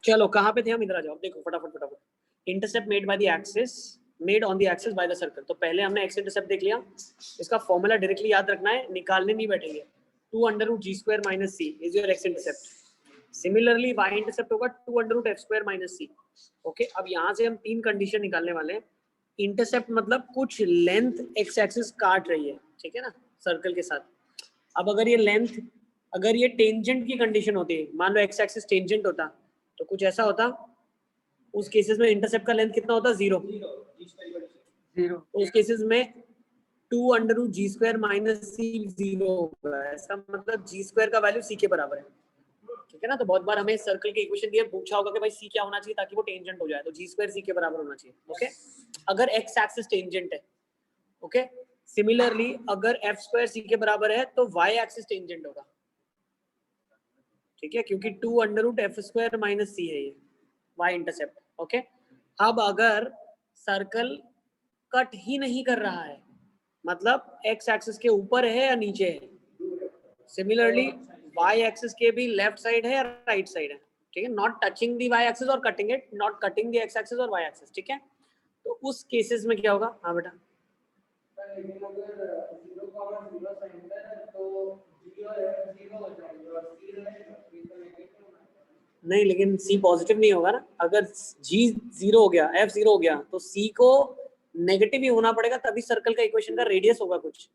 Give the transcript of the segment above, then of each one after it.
चलो कहाँ पे थे हम, इधर आ जाओ। देखो फटाफट फटाफट, intercept made by the axis, made on the axis by the circle. तो पहले हमने एक्स इंटरसेप्ट देख लिया, इसका फॉर्मूला डायरेक्टली याद रखना है, निकालने नहीं बैठेंगे। 2√g² - c is your x intercept. Similarly y intercept होगा 2√f² - c। ओके, अब यहाँ से हम 3 कंडीशन निकालने वाले हैं। इंटरसेप्ट मतलब कुछ लेंथ एक्स एक्सिस काट रही है, ठीक है ना, सर्कल के साथ। अब अगर ये लेंथ, अगर ये टेंजेंट की कंडीशन होती है, मान लो एक्स एक्सिस टेंजेंट होता तो कुछ ऐसा होता, उस केसेस में इंटरसेप्ट का लेंथ कितना होता, 0। तो उस केसेस में 2√g² - c 0 होगा। ऐसा मतलब g² का वैल्यू c के बराबर है, ठीक है ना। तो बहुत बार हमें सर्कल के इक्वेशन दिया, पूछा होगा कि भाई c क्या होना चाहिए ताकि वो टेंजेंट हो जाए, तो g² c के बराबर होना चाहिए। ओके, अगर x एक्सिस टेंजेंट है। ओके, सिमिलरली अगर f² c के बराबर है तो y एक्सिस टेंजेंट होगा, ठीक है, क्योंकि 2√f² - c है ये y इंटरसेप्ट। ओके, अब अगर सर्कल कट ही नहीं कर रहा है, मतलब x एक्सिस के ऊपर है या नीचे है, सिमिलरली y एक्सिस के भी लेफ्ट साइड है या राइट साइड है, ठीक है, not touching the y axis और cutting it, not cutting the x axis और y एक्सिस, ठीक है। तो उस केसेस में क्या होगा, हाँ बेटा, नहीं लेकिन c पॉजिटिव नहीं होगा ना। अगर g 0 हो गया, f 0 हो गया, तो c को नेगेटिव ही होना पड़ेगा, तभी सर्कल का इक्वेशन का रेडियस होगा कुछ।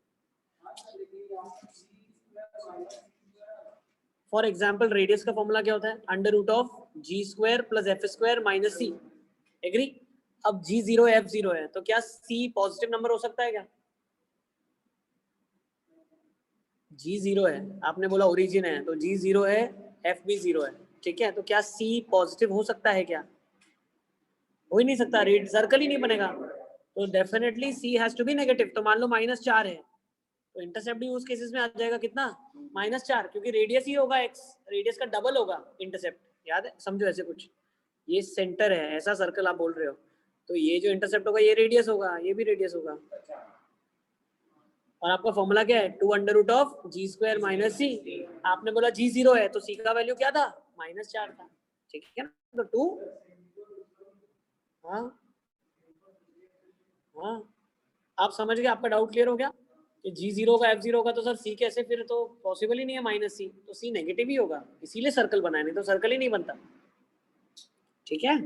फॉर एग्जाम्पल रेडियस का फॉर्मूला क्या होता है, √g² + f² - c। एग्री। अब g 0 f 0 है, तो क्या c पॉजिटिव नंबर हो सकता है क्या? g 0 है, आपने बोला ओरिजिन है, तो g 0 है, f भी 0 है, ठीक है। तो क्या c पॉजिटिव हो सकता है क्या? हो ही नहीं सकता, रेड सर्कल ही नहीं बनेगा। तो definitely c has to be negative. तो मान लो -4 है, तो इंटरसेप्ट भी उस केसेस में आ जाएगा कितना, -4, क्योंकि रेडियस ही होगा x, रेडियस का डबल होगा इंटरसेप्ट। याद है, समझो ऐसे कुछ, ये सेंटर है, ऐसा सर्कल आप बोल रहे हो, तो ये जो इंटरसेप्ट होगा ये रेडियस होगा, ये भी रेडियस होगा। और आपका फॉर्मूला क्या है, 2√g² - c। आपने बोला g 0 है, तो c का वैल्यू क्या था, -4 था, ठीक है ना। तो 2, हाँ हाँ, आप समझ गए, आपका डाउट क्लियर हो गया कि g 0 का f 0 का, तो सर c कैसे, फिर तो पॉसिबल ही नहीं है -c, तो c नेगेटिव ही होगा, इसीलिए सर्कल बनाया, नहीं तो सर्कल ही नहीं बनता, ठीक है।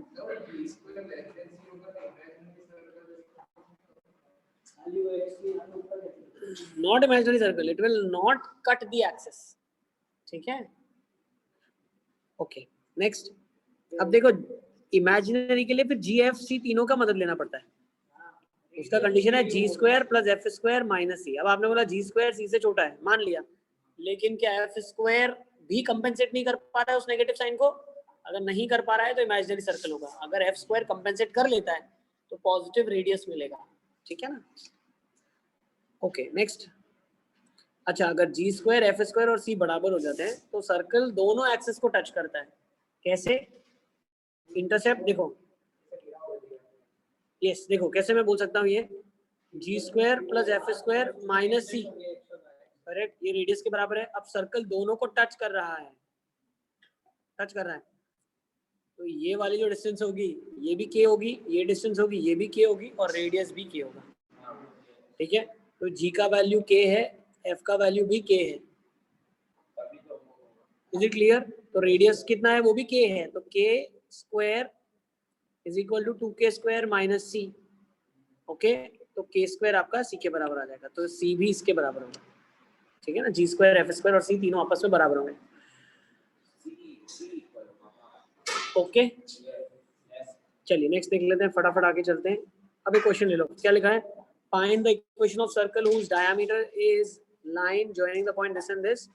Not imaginary circle, it will not cut the axis, ठीक है। Okay, next. अब देखो इमेजिनरी के लिए फिर जी एफ सी तीनों का मदद लेना पड़ता है। उसका कंडीशन है g² + f² - c। अब आपने बोला g² c से छोटा है, मान लिया, लेकिन क्या f² भी कंपेंसेट नहीं कर पा रहा है उस नेगेटिव साइन को? अगर नहीं कर पा रहा है तो इमेजिनरी सर्कल होगा। अगर f² कंपेंसेट कर लेता है तो पॉजिटिव रेडियस मिलेगा, ठीक है ना। Okay, next. अच्छा, अगर g² f² और c बराबर हो जाते हैं तो सर्कल दोनों एक्सिस को टच करता है। कैसे? इंटरसेप्ट देखो, यस देखो कैसे मैं बोल सकता हूँ, ये g² + f² - c, करेक्ट, ये रेडियस के बराबर है। अब सर्कल दोनों को टच कर रहा है, टच कर रहा है, तो ये वाली जो डिस्टेंस होगी ये भी k होगी, ये डिस्टेंस होगी ये भी k होगी, और रेडियस भी k होगा, ठीक है। तो g का वैल्यू k है, f का वैल्यू भी k है, इज इट क्लियर। तो रेडियस कितना है, वो भी k है, तो k² = 2k² - c। ओके, तो k² आपका c के बराबर आ जाएगा, तो c भी इसके बराबर होगा, ठीक है ना। g² f² और c तीनों आपस में बराबर होंगे। ओके, चलिए नेक्स्ट देख लेते हैं, फटाफट आगे चलते हैं। अब एक क्वेश्चन ले लो, क्या लिखा है, find the equation of circle whose diameter is line joining the point this and this,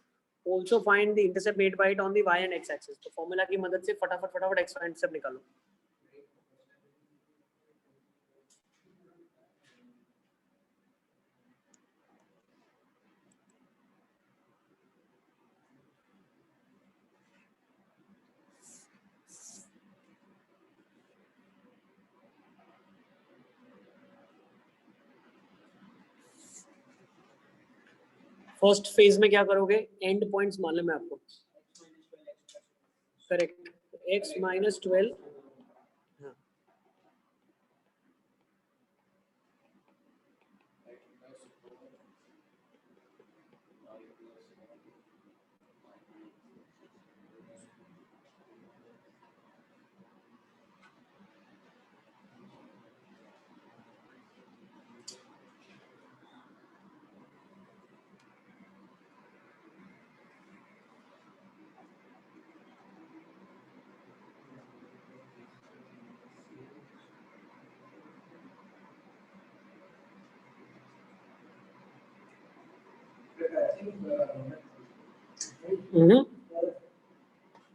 also find the intercept made by it on the y and x axis। तो फॉर्मूला की मदद से फटाफट फटाफट x y इंटरसेप्ट निकालो। First phase में क्या करोगे, एंड पॉइंट्स मालूम है आपको, करेक्ट। x minus 12. हाँ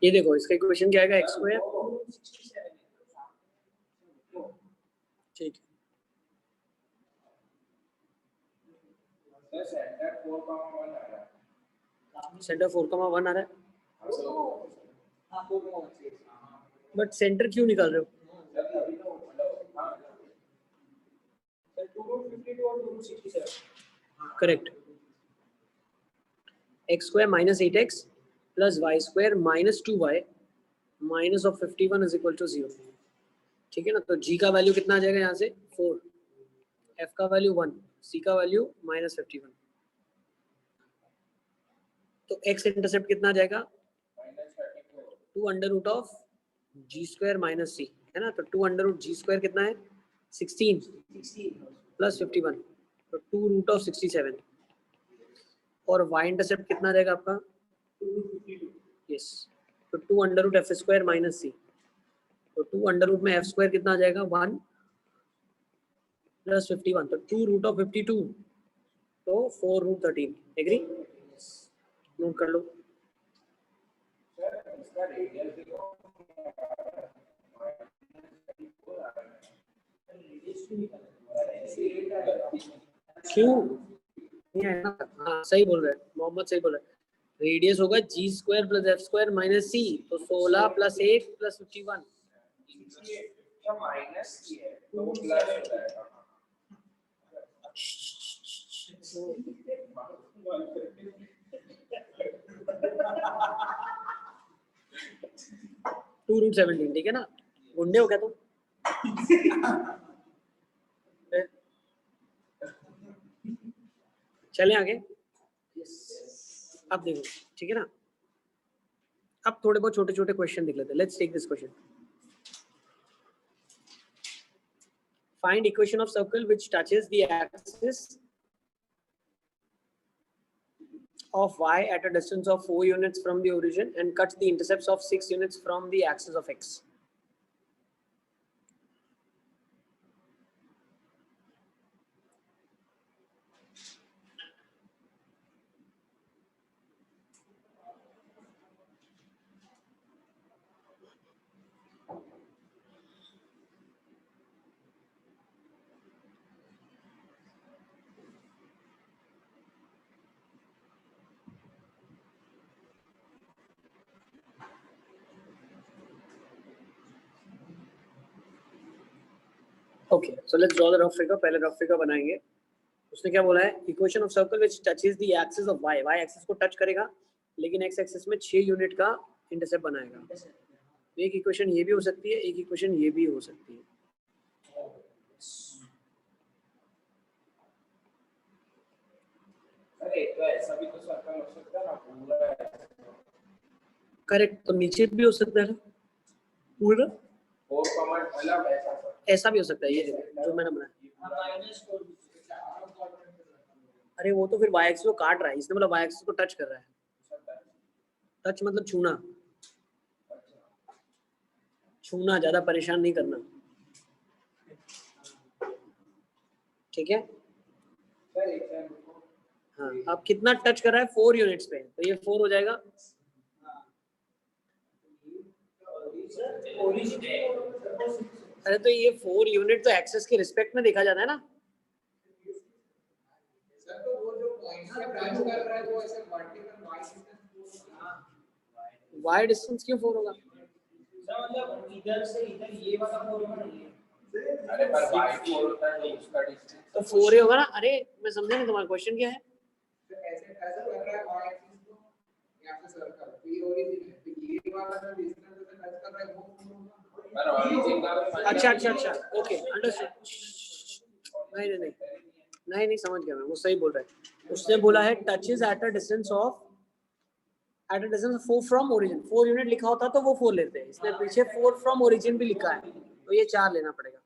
ये देखो इसका इक्वेशन क्या आएगा, एक्स स्क्वायर, ठीक है, सेंटर 4,1 आ रहा है, बट सेंटर क्यों निकाल रहे हो? Correct, x square minus 8x plus y square minus 2y minus of 51 is equal to 0, ठीक है ना। तो g का वैल्यू कितना आ जाएगा यहाँ से 4, f का वैल्यू 1, c का वैल्यू माइनस 51, तो x इंटरसेप्ट कितना आ जाएगा 2 under root of g square minus c, है ना। तो 2 अंडर रूट g स्क्वायर कितना है 16 प्लस 51, तो 2 रूट ऑफ 67, और y इंटरसेप्ट कितना रहेगा आपका 252, यस, तो 2 under root f square minus c, तो 2 अंडर रूट में एफ स्क्वायर कितना आ जाएगा 1 प्लस 51, तो 2 रूट ऑफ 52, तो 4 रूट 13, एग्री, नोट कर लो। क्यों नहीं है ना, हाँ सही बोल रहे हैं मोहम्मद, सही बोल रहे हैं, रेडियस होगा g square plus f square minus c, तो 16 प्लस 8 प्लस 51 माइनस की है तो प्लस हो जाएगा, 2 रूट 17, ठीक है ना, गुंडे हो क्या तुम? चलें आगे, अब देखो, ठीक है ना, अब थोड़े बहुत छोटे छोटे क्वेश्चन देख लेते हैं। Let's take this question, find equation of circle which touches the axis of y at a distance of 4 units from the origin and cuts the intercepts of 6 units from the axis of x. Okay, so let's draw the rough figure. पहले rough figure बनाएंगे। उसने क्या बोला है, equation of circle which touches the axis of y, y axis को touch करेगा लेकिन x axis में 6 यूनिट का इंटरसेप्ट बनाएगा। एक इक्वेशन ये भी हो सकती है, एक इक्वेशन ये भी हो सकती है। अरे तो ऐसा भी तो सर्कल हो सकता है ना पूरा, करेक्ट, तो नीचे भी हो सकता है पूरा, और कमांड अलग ऐसा भी हो सकता है। ये जो मैंने बनाया, अरे वो तो फिर y एक्सिस को काट रहा है, इसने बोला y एक्सिस को टच कर रहा है। टच मतलब छूना, छूना, ज्यादा परेशान नहीं करना, ठीक है। हाँ, अब कितना टच कर रहा है 4 यूनिट्स पे, तो ये 4 हो जाएगा। अरे तो ये 4 यूनिट तो एक्सेस के रिस्पेक्ट में देखा जाता है ना सर, तो वो जो पॉइंट पे टच कर रहा है वो ऐसे वर्टिकल वाई डिस्टेंस क्यों 4 होगा सर? मतलब इधर से इधर ये वाला 4 होगा ना, ये, अरे पर वाई 4 होता है तो उसका डिस्टेंस तो 4 ही होगा ना। अरे मैं समझा नहीं तुम्हारा क्वेश्चन क्या है। तो ऐसे टच कर रहा है वाई एक्सिस को, यहाँ से सर्कल, तो ये ओरिजिन है, तो ये वाला जो डिस्टेंस से टच कर रहा है अच्छा अच्छा अच्छा, ओके अंडरस्टूड। नहीं समझ गया मैं, वो सही बोल रहा है। उसने बोला है touches at a distance of 4 from origin. 4 unit लिखा होता तो वो 4 लेते हैं, इसने पीछे 4 फ्रॉम ओरिजिन भी लिखा है, तो ये 4 लेना पड़ेगा।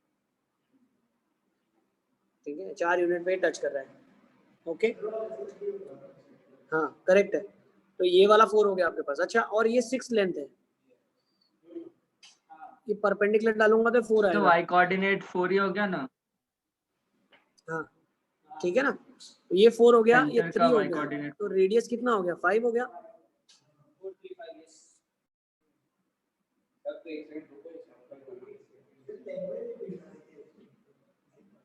ठीक है, 4 यूनिट पे टच कर रहा है। ओके, हाँ करेक्ट है। तो ये वाला 4 हो गया आपके पास। अच्छा, और ये 6 लेंथ है, ये परपेंडिकुलर डालूंगा तो 4 तो आएगा। y कोऑर्डिनेट 4 ही हो गया ना। हाँ ठीक है ना, तो ये 4 हो गया, ये सेंटर 3 का हो y गया, कोऑर्डिनेट तो रेडियस कितना हो गया? 5 हो गया।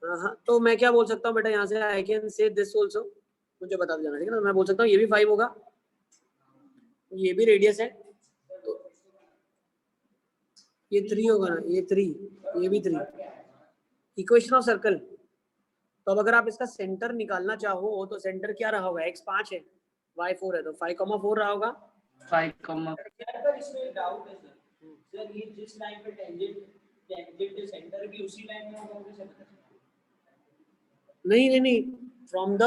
हाँ, तो मैं क्या बोल सकता हूँ बेटा, यहाँ से I can say this also, मुझे बता देना ठीक है ना। मैं बोल सकता हूँ ये भी 5 होगा, ये भी रेडियस है, तो ये 3 होगा ना, ये 3, ये भी 3। Equation of circle. तो अब अगर आप इसका सेंटर निकालना चाहो तो सेंटर क्या रहा होगा? x 5 है, y 4 है, तो 5,4 रहा होगा। 5, इसमें डाउट है सर, ये जिस लाइन पे टेंजेंट सेंटर भी उसी लाइन में होगा, मुझे पता चला। नहीं, फ्रॉम द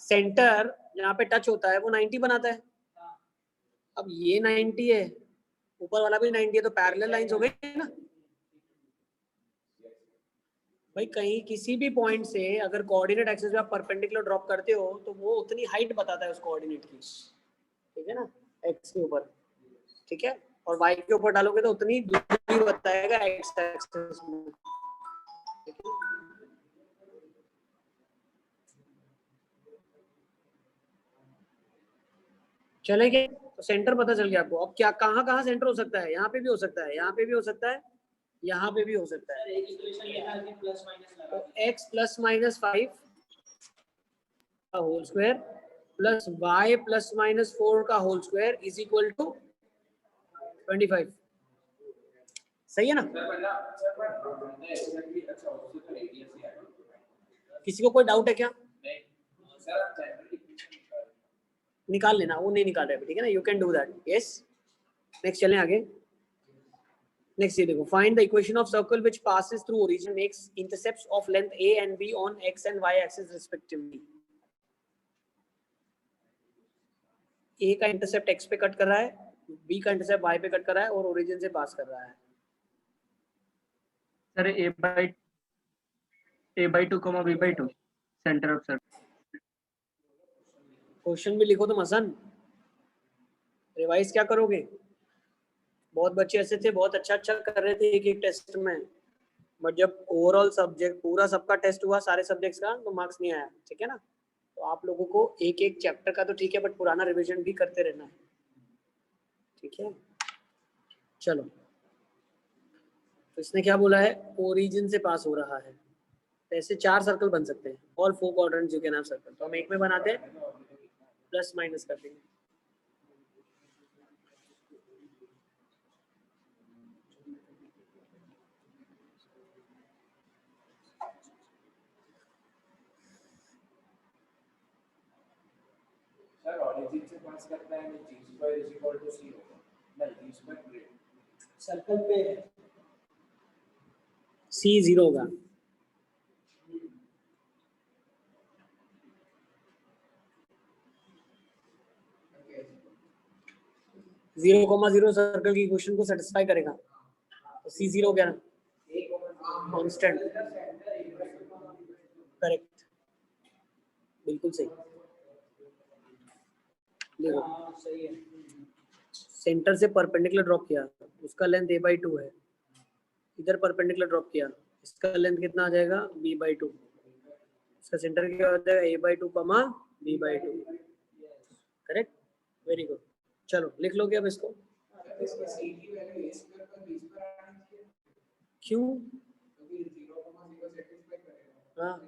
सेंटर जहाँ पे टच होता है वो 90 बनाता है। अब ये 90 है, ऊपर वाला भी 90 है, तो पैरेलल लाइंस हो गई ना भाई। कहीं किसी भी पॉइंट से अगर कोऑर्डिनेट एक्सिस पे आप परपेंडिकुलर ड्रॉप करते हो तो वो उतनी हाइट बताता है उस कोऑर्डिनेट की, ठीक है ना, एक्स के ऊपर, ठीक है, और वाई के ऊपर डालोगे तो उतनी दूरी बताएगा एक्स एक्सिस में। चलेंगे, तो सेंटर पता चल गया आपको। अब क्या कहाँ कहाँ सेंटर हो सकता है? यहाँ पे भी हो सकता है, यहाँ पे भी हो सकता है, यहाँ पे भी हो सकता है। एक इक्वेशन निकाल के प्लस माइनस लगा, तो x प्लस माइनस 5 का whole square plus y plus minus 4 का whole square is equal to 25। सही है ना? किसी को कोई डाउट है क्या? निकाल लेना, वो नहीं निकाल रहे अभी, ठीक है ना, you can do that. Yes, next चलें आगे। नेक्स्ट ये देखो, find the equation of circle which passes through origin makes intercepts of length a and b on x and y axis respectively. a का इंटरसेप्ट x पे cut कर रहा है, b का इंटरसेप्ट y पे कट कर रहा है और ओरिजिन से पास कर रहा है। Sir a/2, b/2 centre of circle. Question भी लिखो तो मसन, रिवाइज क्या करोगे? बहुत बच्चे ऐसे थे, बहुत अच्छा कर रहे थे एक एक टेस्ट में, बट जब ओवरऑल सब्जेक्ट पूरा सबका टेस्ट हुआ सारे सब्जेक्ट्स का तो मार्क्स नहीं आया, ठीक है ना। तो आप लोगों को एक एक चैप्टर का तो ठीक है, बट पुराना रिवीजन भी करते रहना है, ठीक है। चलो, तो इसने क्या बोला है? ओरिजिन से पास हो रहा है। तो ऐसे 4 सर्कल बन सकते हैं, all 4 quadrants you can have circle. तो हम एक में बनाते हैं, प्लस माइनस कर देंगे। सर ऑरिजिन से पास करता है, g² = c होगा ना, g² सर्कल पे c 0 होगा। जीरो कॉमा जीरो सर्कल की इक्वेशन को सेटिस्फाई करेगा, तो c 0 हो गया कांस्टेंट। करेक्ट, बिल्कुल सही। देखो, सही है। सेंटर से परपेंडिकुलर ड्रॉप किया, उसका लेंथ a/2 है, इधर परपेंडिकुलर ड्रॉप किया, इसका लेंथ कितना आ जाएगा? b/2। इसका सेंटर क्या हो जाएगा? a/2 कमा b/2। Correct, very good. चलो लिख लोगे अब इसको। क्यों? हाँ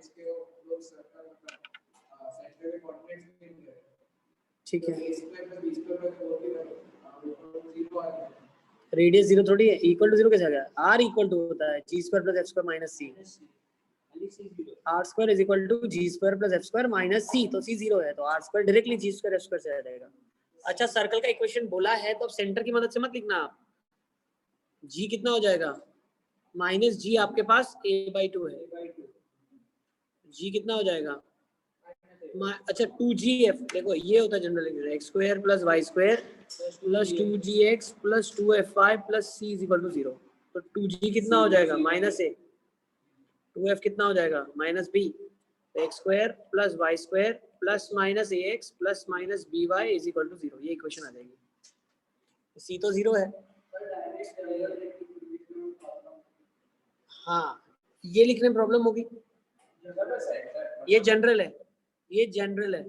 ठीक है, रेडियस 0 थोड़ी है, इक्वल टू 0 कैसे आ गया? r इक्वल टू होता है g² + f² - c। r² is equal to g² + f² - c, तो c 0 है, तो r² डायरेक्टली g² f² से आ जाएगा। अच्छा, सर्कल का इक्वेशन बोला है तो अब सेंटर की मदद से मत लिखना आप, जी कितना हो जाएगा माइनस जी, आपके पास a/2 है, जी कितना हो जाएगा अच्छा 2gf, देखो ये होता है general integral x square plus y square plus 2gx plus 2fy plus c is equal to 0। तो 2g कितना हो जाएगा माइनस a, 2f कितना हो जाएगा माइनस b, तो x square plus y square plus minus ax plus minus by is equal to 0, ये equation आ जाएगी। c तो 0 है, हाँ ये लिखने में प्रॉब्लम होगी, ये जनरल है, ये जनरल है।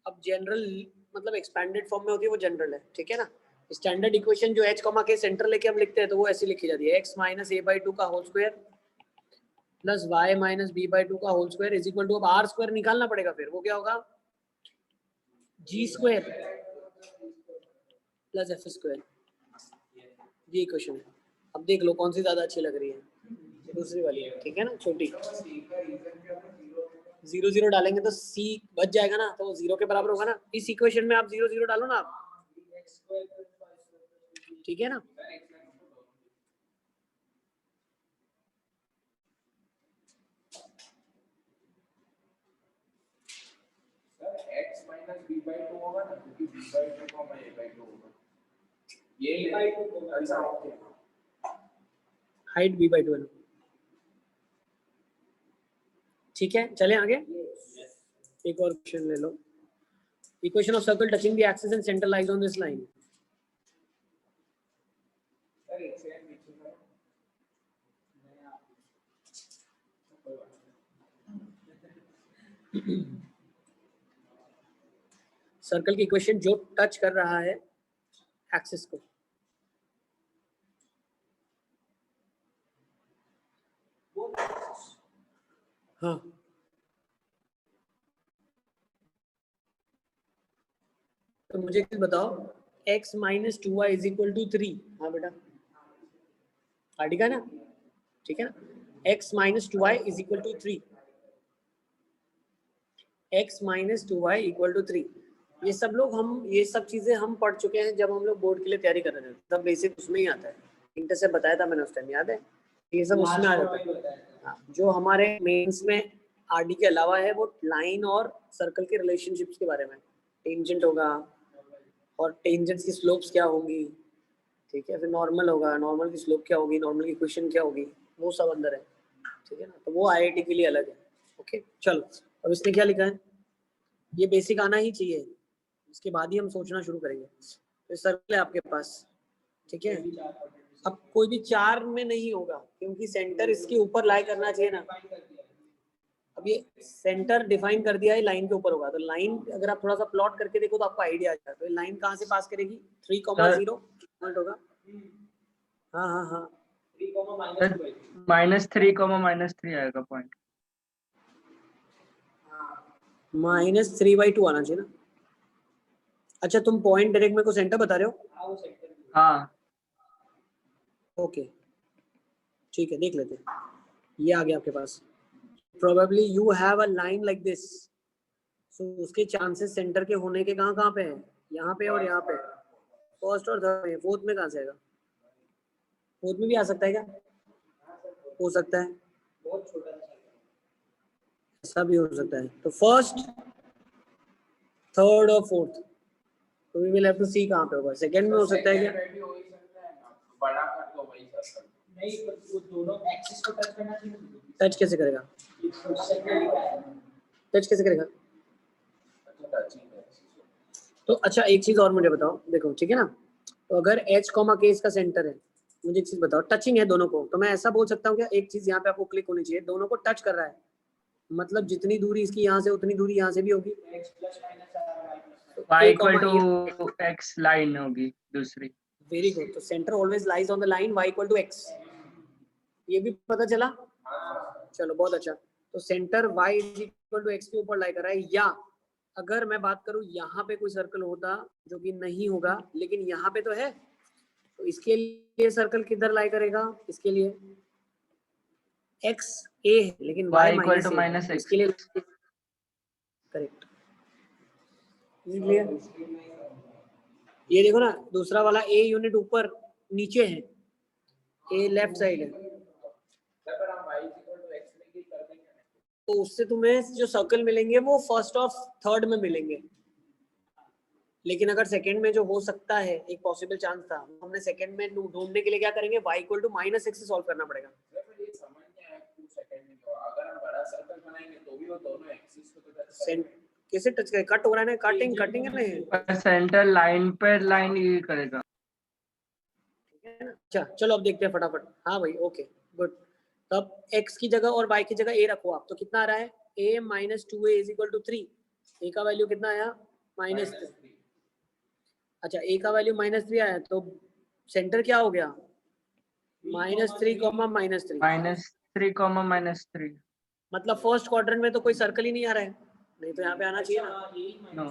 अब जनरल मतलब एक्सपैंडेड फॉर्म में होती है वो जनरल है, ठीक है ना। स्टैंडर्ड इक्वेशन जो h के सेंटर लेके हम लिखते हैं तो वो ऐसी लिखी जाती है x माइनस a/2 का whole square plus y minus b/2 का whole square is equal to, अब r स्क्वायर निकालना पड़ेगा, फिर वो क्या होगा g square plus f square, ये इक्वेशन है। अब देख लो कौन सी ज्यादा अच्छी लग रही है, दूसरी वाली है, ठीक है ना, छोटी 0 0 डालेंगे तो c बच जाएगा ना, तो 0 के बराबर होगा ना। इस इक्वेशन में आप 0 0 डालो ना आप, ठीक है ना। x माइनस b/2 होगा ना, क्योंकि b/2 को मैं a/2 होगा, ये b/2 अच्छा ओके, हाइट b/2 है, ठीक है। चले आगे, एक और क्वेश्चन ले लो। Equation of circle touching the axis and centre lies on this line. Sir एक सेकंड पीछे करो, सर्कल की इक्वेशन जो टच कर रहा है एक्सिस को, हाँ तो मुझे कुछ बताओ, x minus 2y is equal to 3, हाँ बेटा आर्टिका ना, ठीक है ना। x minus 2y is equal to 3, x minus 2y equal to 3, ये सब लोग हम ये सब चीजें हम पढ़ चुके हैं जब हम लोग बोर्ड के लिए तैयारी कर रहे थे, तब बेसिक उसमें ही आता है, इंटर से बताया था मैंने उस टाइम, याद है, ये सब उसमें आ जाता है। हाँ, जो हमारे मेंस में आरडी के अलावा है वो लाइन और सर्कल के रिलेशनशिप्स के बारे में, टेंजेंट होगा और टेंजेंट्स की स्लोप्स क्या होंगी, ठीक है, फिर नॉर्मल होगा, नॉर्मल की स्लोप क्या होगी, नॉर्मल की इक्वेशन क्या होगी, वो सब अंदर है, ठीक है ना। तो वो आईआईटी के लिए अलग है, ओके। चलो अब इसने क्या लिखा है, ये बेसिक आना ही चाहिए, इसके बाद ही हम सोचना शुरू करेंगे। तो सर्कल है आपके पास, ठीक है। अब कोई भी 4 में नहीं होगा क्योंकि सेंटर इसके ऊपर लाई करना चाहिए ना। अब ये सेंटर डिफाइन कर दिया है, लाइन के ऊपर होगा, तो लाइन अगर आप थोड़ा सा प्लॉट करके देखो तो आपको आइडिया आ जाएगा। तो लाइन कहाँ से पास करेगी, 3,0 पॉइंट होगा, हाँ हाँ हाँ -3, आएगा पॉइंट, -3/2 आना चाहिए ना। अच्छा तुम पॉइंट डायरेक्ट मेरे को सेंटर बता रहे हो, हाँ ओके ठीक है, देख लेते हैं। ये आ गया आपके पास, probably you have a line like this, so उसके चांसेस सेंटर के होने के कहाँ कहाँ पे है, यहाँ पे और यहाँ पे, फर्स्ट और थर्ड में, फोर्थ में कहाँ से आएगा, फोर्थ में भी आ सकता है क्या, हो सकता है, ऐसा भी हो सकता है। तो फर्स्ट थर्ड और फोर्थ, तो वी विल हैव टू सी कहाँ पे होगा, सेकंड में हो सकता है क्या, भी हो ही सकता है ना, बड़ा कर दो वही सर्कल, नहीं वो दोनों एक्सिस को टच करना चाहिए, टच कैसे करेगा, टच कैसे करेगा। तो अच्छा एक चीज और मुझे बताओ, देखो ठीक है ना, तो अगर h के इसका सेंटर है, मुझे एक चीज बताओ, टचिंग है दोनों को, तो मैं ऐसा बोल सकता हूँ क्या, एक चीज यहाँ पे आपको क्लिक होनी चाहिए, दोनों को टच कर रहा है, मतलब जितनी दूरी इसकी यहाँ से उतनी दूरी यहाँ से भी होगी, y equal to x line होगी दूसरी, वेरी गुड। तो center always lies on the line y equal to x, ये भी पता चला, चलो बहुत अच्छा। तो center y equal to x के ऊपर लाई कर रहा है, या अगर मैं बात करूं यहाँ पे कोई सर्कल होता जो कि नहीं होगा लेकिन यहाँ पे तो है, तो इसके लिए सर्कल किधर लाई करेगा, इसके लिए x a है लेकिन y equal to minus -x, इसके लिए करेक्ट, ये देखो ना दूसरा वाला a यूनिट ऊपर नीचे है, ए लेफ्ट साइड है, अगर हम y equal to x लेके कर देंगे ना, तो उससे तुम्हें जो सर्कल मिलेंगे वो फर्स्ट और थर्ड में मिलेंगे। लेकिन अगर सेकंड में जो हो सकता है, एक पॉसिबल चांस था, हमने सेकंड में ढूंढने के लिए क्या करेंगे, y इक्वल टू -x से सॉल्व करना पड़ेगा। फिर ये समझ में आया 2 सेकंड में तो अगर हम बड़ा सर्कल बनाएंगे तो भी वो दोनों एक्सिस को तो टच करेंगे। कैसे टच करे, कट हो रहा है ना, कटिंग है नहीं, पर सेंटर लाइन पर लाइन ये करेगा। अच्छा चलो अब देखते हैं फटाफट। हाँ भाई ओके गुड। तब x की जगह और y की जगह a रखो आप, तो कितना आ रहा है, a minus 2a is equal to 3। a का वैल्यू कितना आया, -3। अच्छा a का वैल्यू -3 आया, तो सेंटर क्या हो गया, -3, -3, मतलब फर्स्ट क्वाड्रेंट में तो कोई सर्कल ही नहीं आ रहा है, नहीं तो यहाँ पे आना चाहिए ना। नो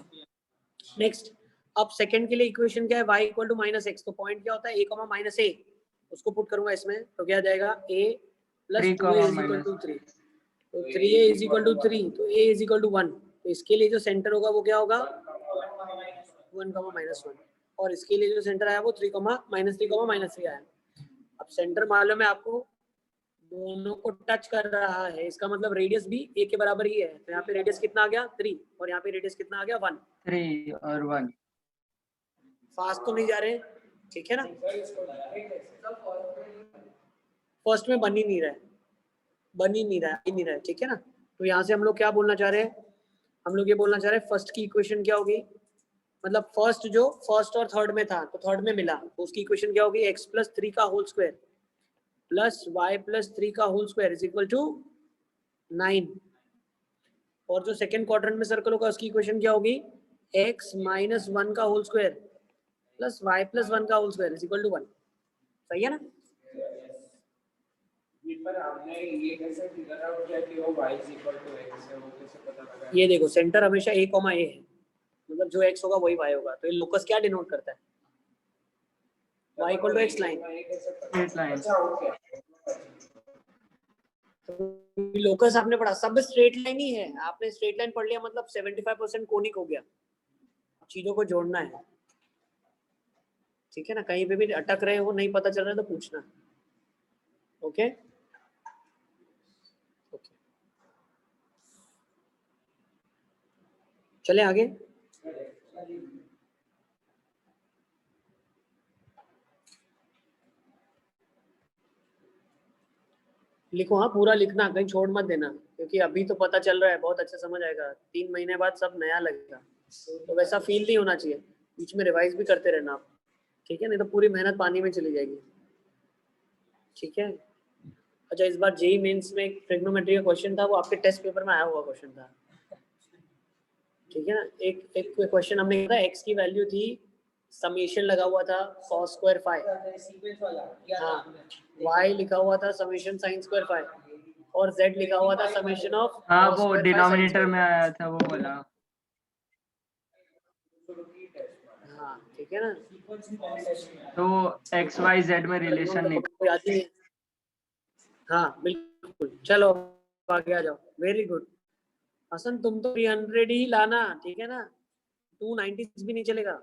नेक्स्ट, अब सेकंड के लिए इक्वेशन क्या है, y इक्वल टू -x, तो पॉइंट क्या होता है a, -a, उसको पुट करूंगा इसमें, तो क्या जाएगा a plus 3, 2a is equal to 3, तो 3a इज इक्वल टू 3, तो a इज इक्वल टू 1, तो इसके लिए जो सेंटर होगा वो क्या होगा 1, -1, और इसके लिए जो सेंटर आया वो 3, -3 आया। अब सेंटर मालूम है आपको, दोनों को टच कर रहा है, इसका मतलब रेडियस भी a के बराबर ही है, तो यहाँ पे रेडियस कितना आ गया 3, और यहाँ पे रेडियस कितना आ गया 1। 3 और 1। फास्ट तो नहीं जा रहे, ठीक है ना, फर्स्ट में बन ही नहीं रहा है, ठीक है ना। तो यहाँ से हम लोग क्या बोलना चाह रहे हैं, हम लोग ये बोलना चाह रहे हैं फर्स्ट की इक्वेशन क्या होगी, मतलब फर्स्ट और थर्ड में था तो थर्ड में मिला, तो उसकी इक्वेशन क्या होगी, x प्लस 3 का whole square plus y plus 3 का whole square is equal to 9, और जो सेकंड क्वाड्रेंट में सर्कल होगा उसकी इक्वेशन क्या होगी, x माइनस 1 का whole square plus y plus 1 का whole square is equal to 1। सही है ना। ये पर हमने ये कैसे फिगर आउट किया कि वो y is equal to x है, वो कैसे पता लगा? ये देखो सेंटर हमेशा a, a है, मतलब जो x होगा वही y होगा, तो ये लोकस क्या डिनोट करता है, y equal to x line, straight line. अच्छा ओके, लोकस आपने पढ़ा, सब स्ट्रेट लाइन ही है, आपने स्ट्रेट लाइन पढ़ लिया मतलब 75% कोनिक हो गया, चीजों को जोड़ना है, ठीक है ना, कहीं पे भी अटक रहे हो नहीं पता चल रहा है तो पूछना। ओके ओके चले आगे। लिखो, हाँ पूरा लिखना, कहीं छोड़ मत देना, क्योंकि अभी तो पता चल रहा है, बहुत अच्छा समझ आएगा, 3 महीने बाद सब नया लगेगा, तो वैसा फील नहीं होना चाहिए, बीच में रिवाइज भी करते रहना आप, ठीक है, नहीं तो पूरी मेहनत पानी में चली जाएगी, ठीक है। अच्छा इस बार जेई मेंस में एक ट्रिग्नोमेट्री का क्वेश्चन था, वो आपके टेस्ट पेपर में आया हुआ क्वेश्चन था, ठीक है ना। एक क्वेश्चन हमने किया था, एक्स की वैल्यू थी, समेशन लगा हुआ था cos स्क्वायर फाई, सीक्वेंस वाला या हाँ, y लिखा हुआ था समेशन sin स्क्वायर फाई, और z लिखा हुआ था समेशन ऑफ हाँ cos वो square phi sin denominator square में फाई। आया था वो वाला। हाँ ठीक है ना, सीक्वेंस में कौन सा तो x y z में रिलेशन नहीं। याद नहीं है, हाँ बिल्कुल, चलो आगे आ जाओ, वेरी गुड हसन, तुम तो 300 ही लाना, ठीक है ना, 290 भी नहीं चलेगा।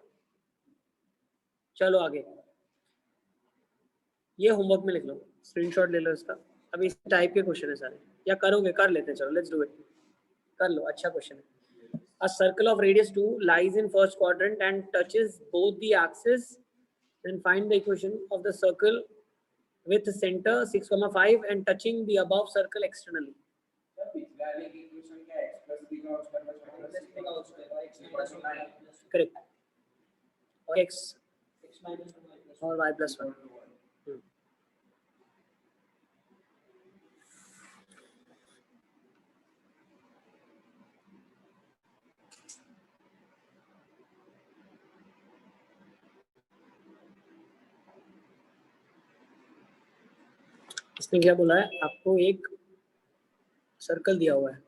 चलो आगे, ये होमवर्क में लिख लो, स्क्रीनशॉट ले लो इसका, अभी इस टाइप के क्वेश्चन है सारे, या करोगे, कर लेते हैं, चलो लेट्स डू इट, कर लो, अच्छा क्वेश्चन है। A circle of radius 2 lies in first quadrant and touches both the axes, then find the equation of the circle with center 6,5 and touching the above circle externally. पिछले वाले की equation क्या है, x plus b का उसका plus Correct. और x x minus 1 और y plus 1. इसने क्या बोला है, आपको एक सर्कल दिया हुआ है,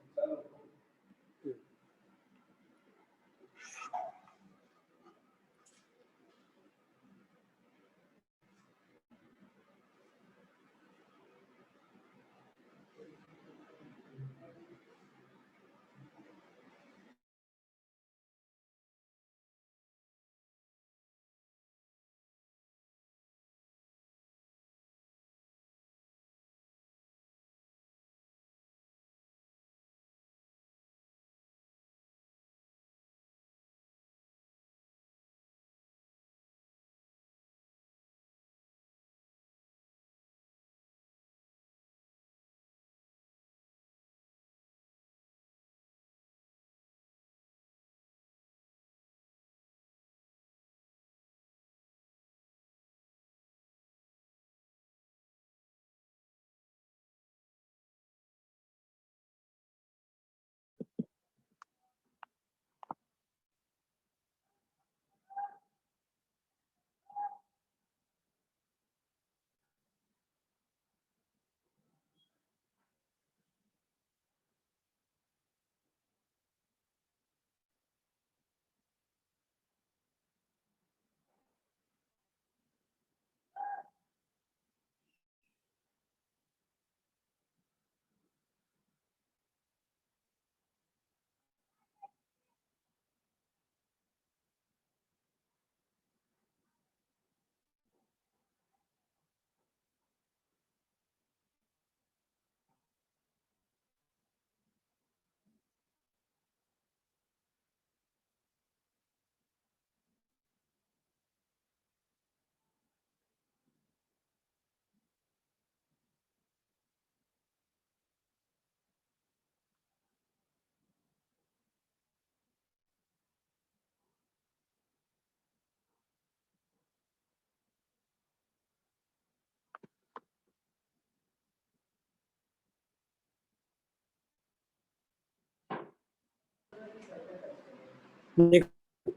देखो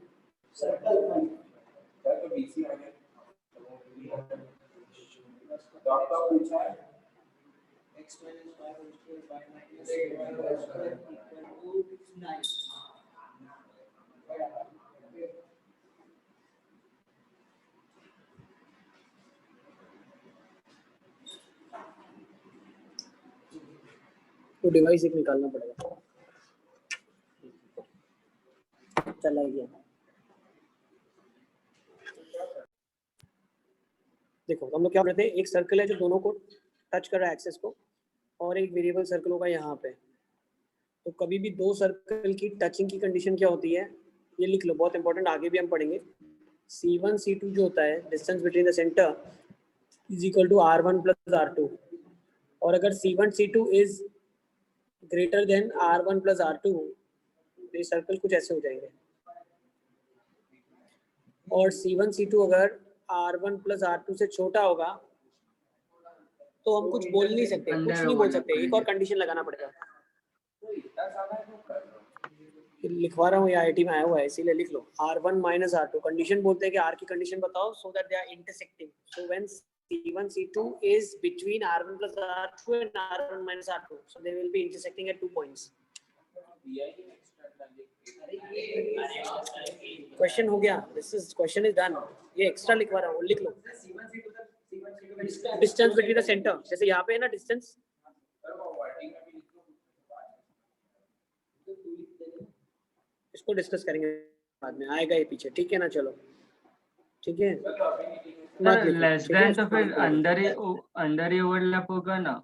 सर्कल वन सर तो BC आ गया तो आपका पूछा है x minus 5 whole square by minus 7 whole square equal to 9. तो डिवाइस एक निकालना पड़ेगा। चला गया। देखो हम लोग क्या करते हैं, एक सर्कल है जो दोनों को टच कर रहा है एक्सेस को, और एक वेरिएबल सर्कल होगा यहाँ पे। तो कभी भी दो सर्कल की टचिंग की कंडीशन क्या होती है, ये लिख लो, बहुत इंपॉर्टेंट, आगे भी हम पढ़ेंगे। C1 C2 जो होता है, distance between the center is equal to R1 plus R2, और अगर C1 C2 is greater than R1 plus R2 तो ये सर्कल कुछ ऐसे हो जाएंगे। और C1 C2 अगर R1 प्लस R2 से छोटा होगा तो हम कुछ बोल नहीं सकते, कुछ नहीं बोल सकते, एक और कंडीशन लगाना पड़ेगा। तो इतना सारा है तो कर लो लिखवा रहा हूँ, ये IIT में आया हुआ है इसीलिए लिख लो। R1 माइनस R2 कंडीशन बोलते हैं कि R की कंडीशन बताओ so that they are intersecting. So when C1 C2 is between R1 plus R2 and R1 minus R2, so they will be intersecting at 2 points. दिया ही externally question हो गया, this is question is done. ये extra लिखवा रहा हूँ, लिख लो। Distance between the centre, जैसे यहाँ पे है ना डिस्टेंस, सर वो वर्डिंग में भी लिख लो इसको डिस्कस करेंगे बाद में, आएगा ये पीछे, ठीक है ना। चलो ठीक है, सर तो अभी नहीं लिखो मत लिखो, लेस ठीक है? देन तो फिर अंदर ही ओवरलैप होगा ना।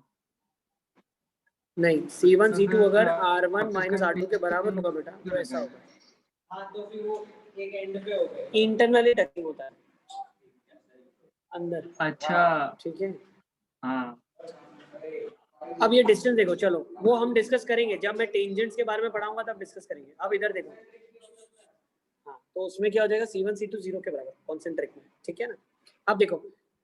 नहीं, C1 तो C2 फिर अगर R1 वापस माइनस R2 के कंडीशन बराबर होगा बेटा तो क्यों ऐसा लगाएंगे? होगा। हाँ तो फिर वो एक एंड पे हो गए इंटरनली टचिंग होता है अंदर, अच्छा ठीक है। हाँ अब ये डिस्टेंस देखो, चलो वो हम डिस्कस करेंगे जब मैं टेंजेंट्स के बारे में पढ़ाऊंगा तब डिस्कस करेंगे। अब इधर देखो, हाँ तो उसमें क्या हो जाएगा, C1 C2 0 के बराबर कॉन्सेंट्रिक में, ठीक है ना। अब देखो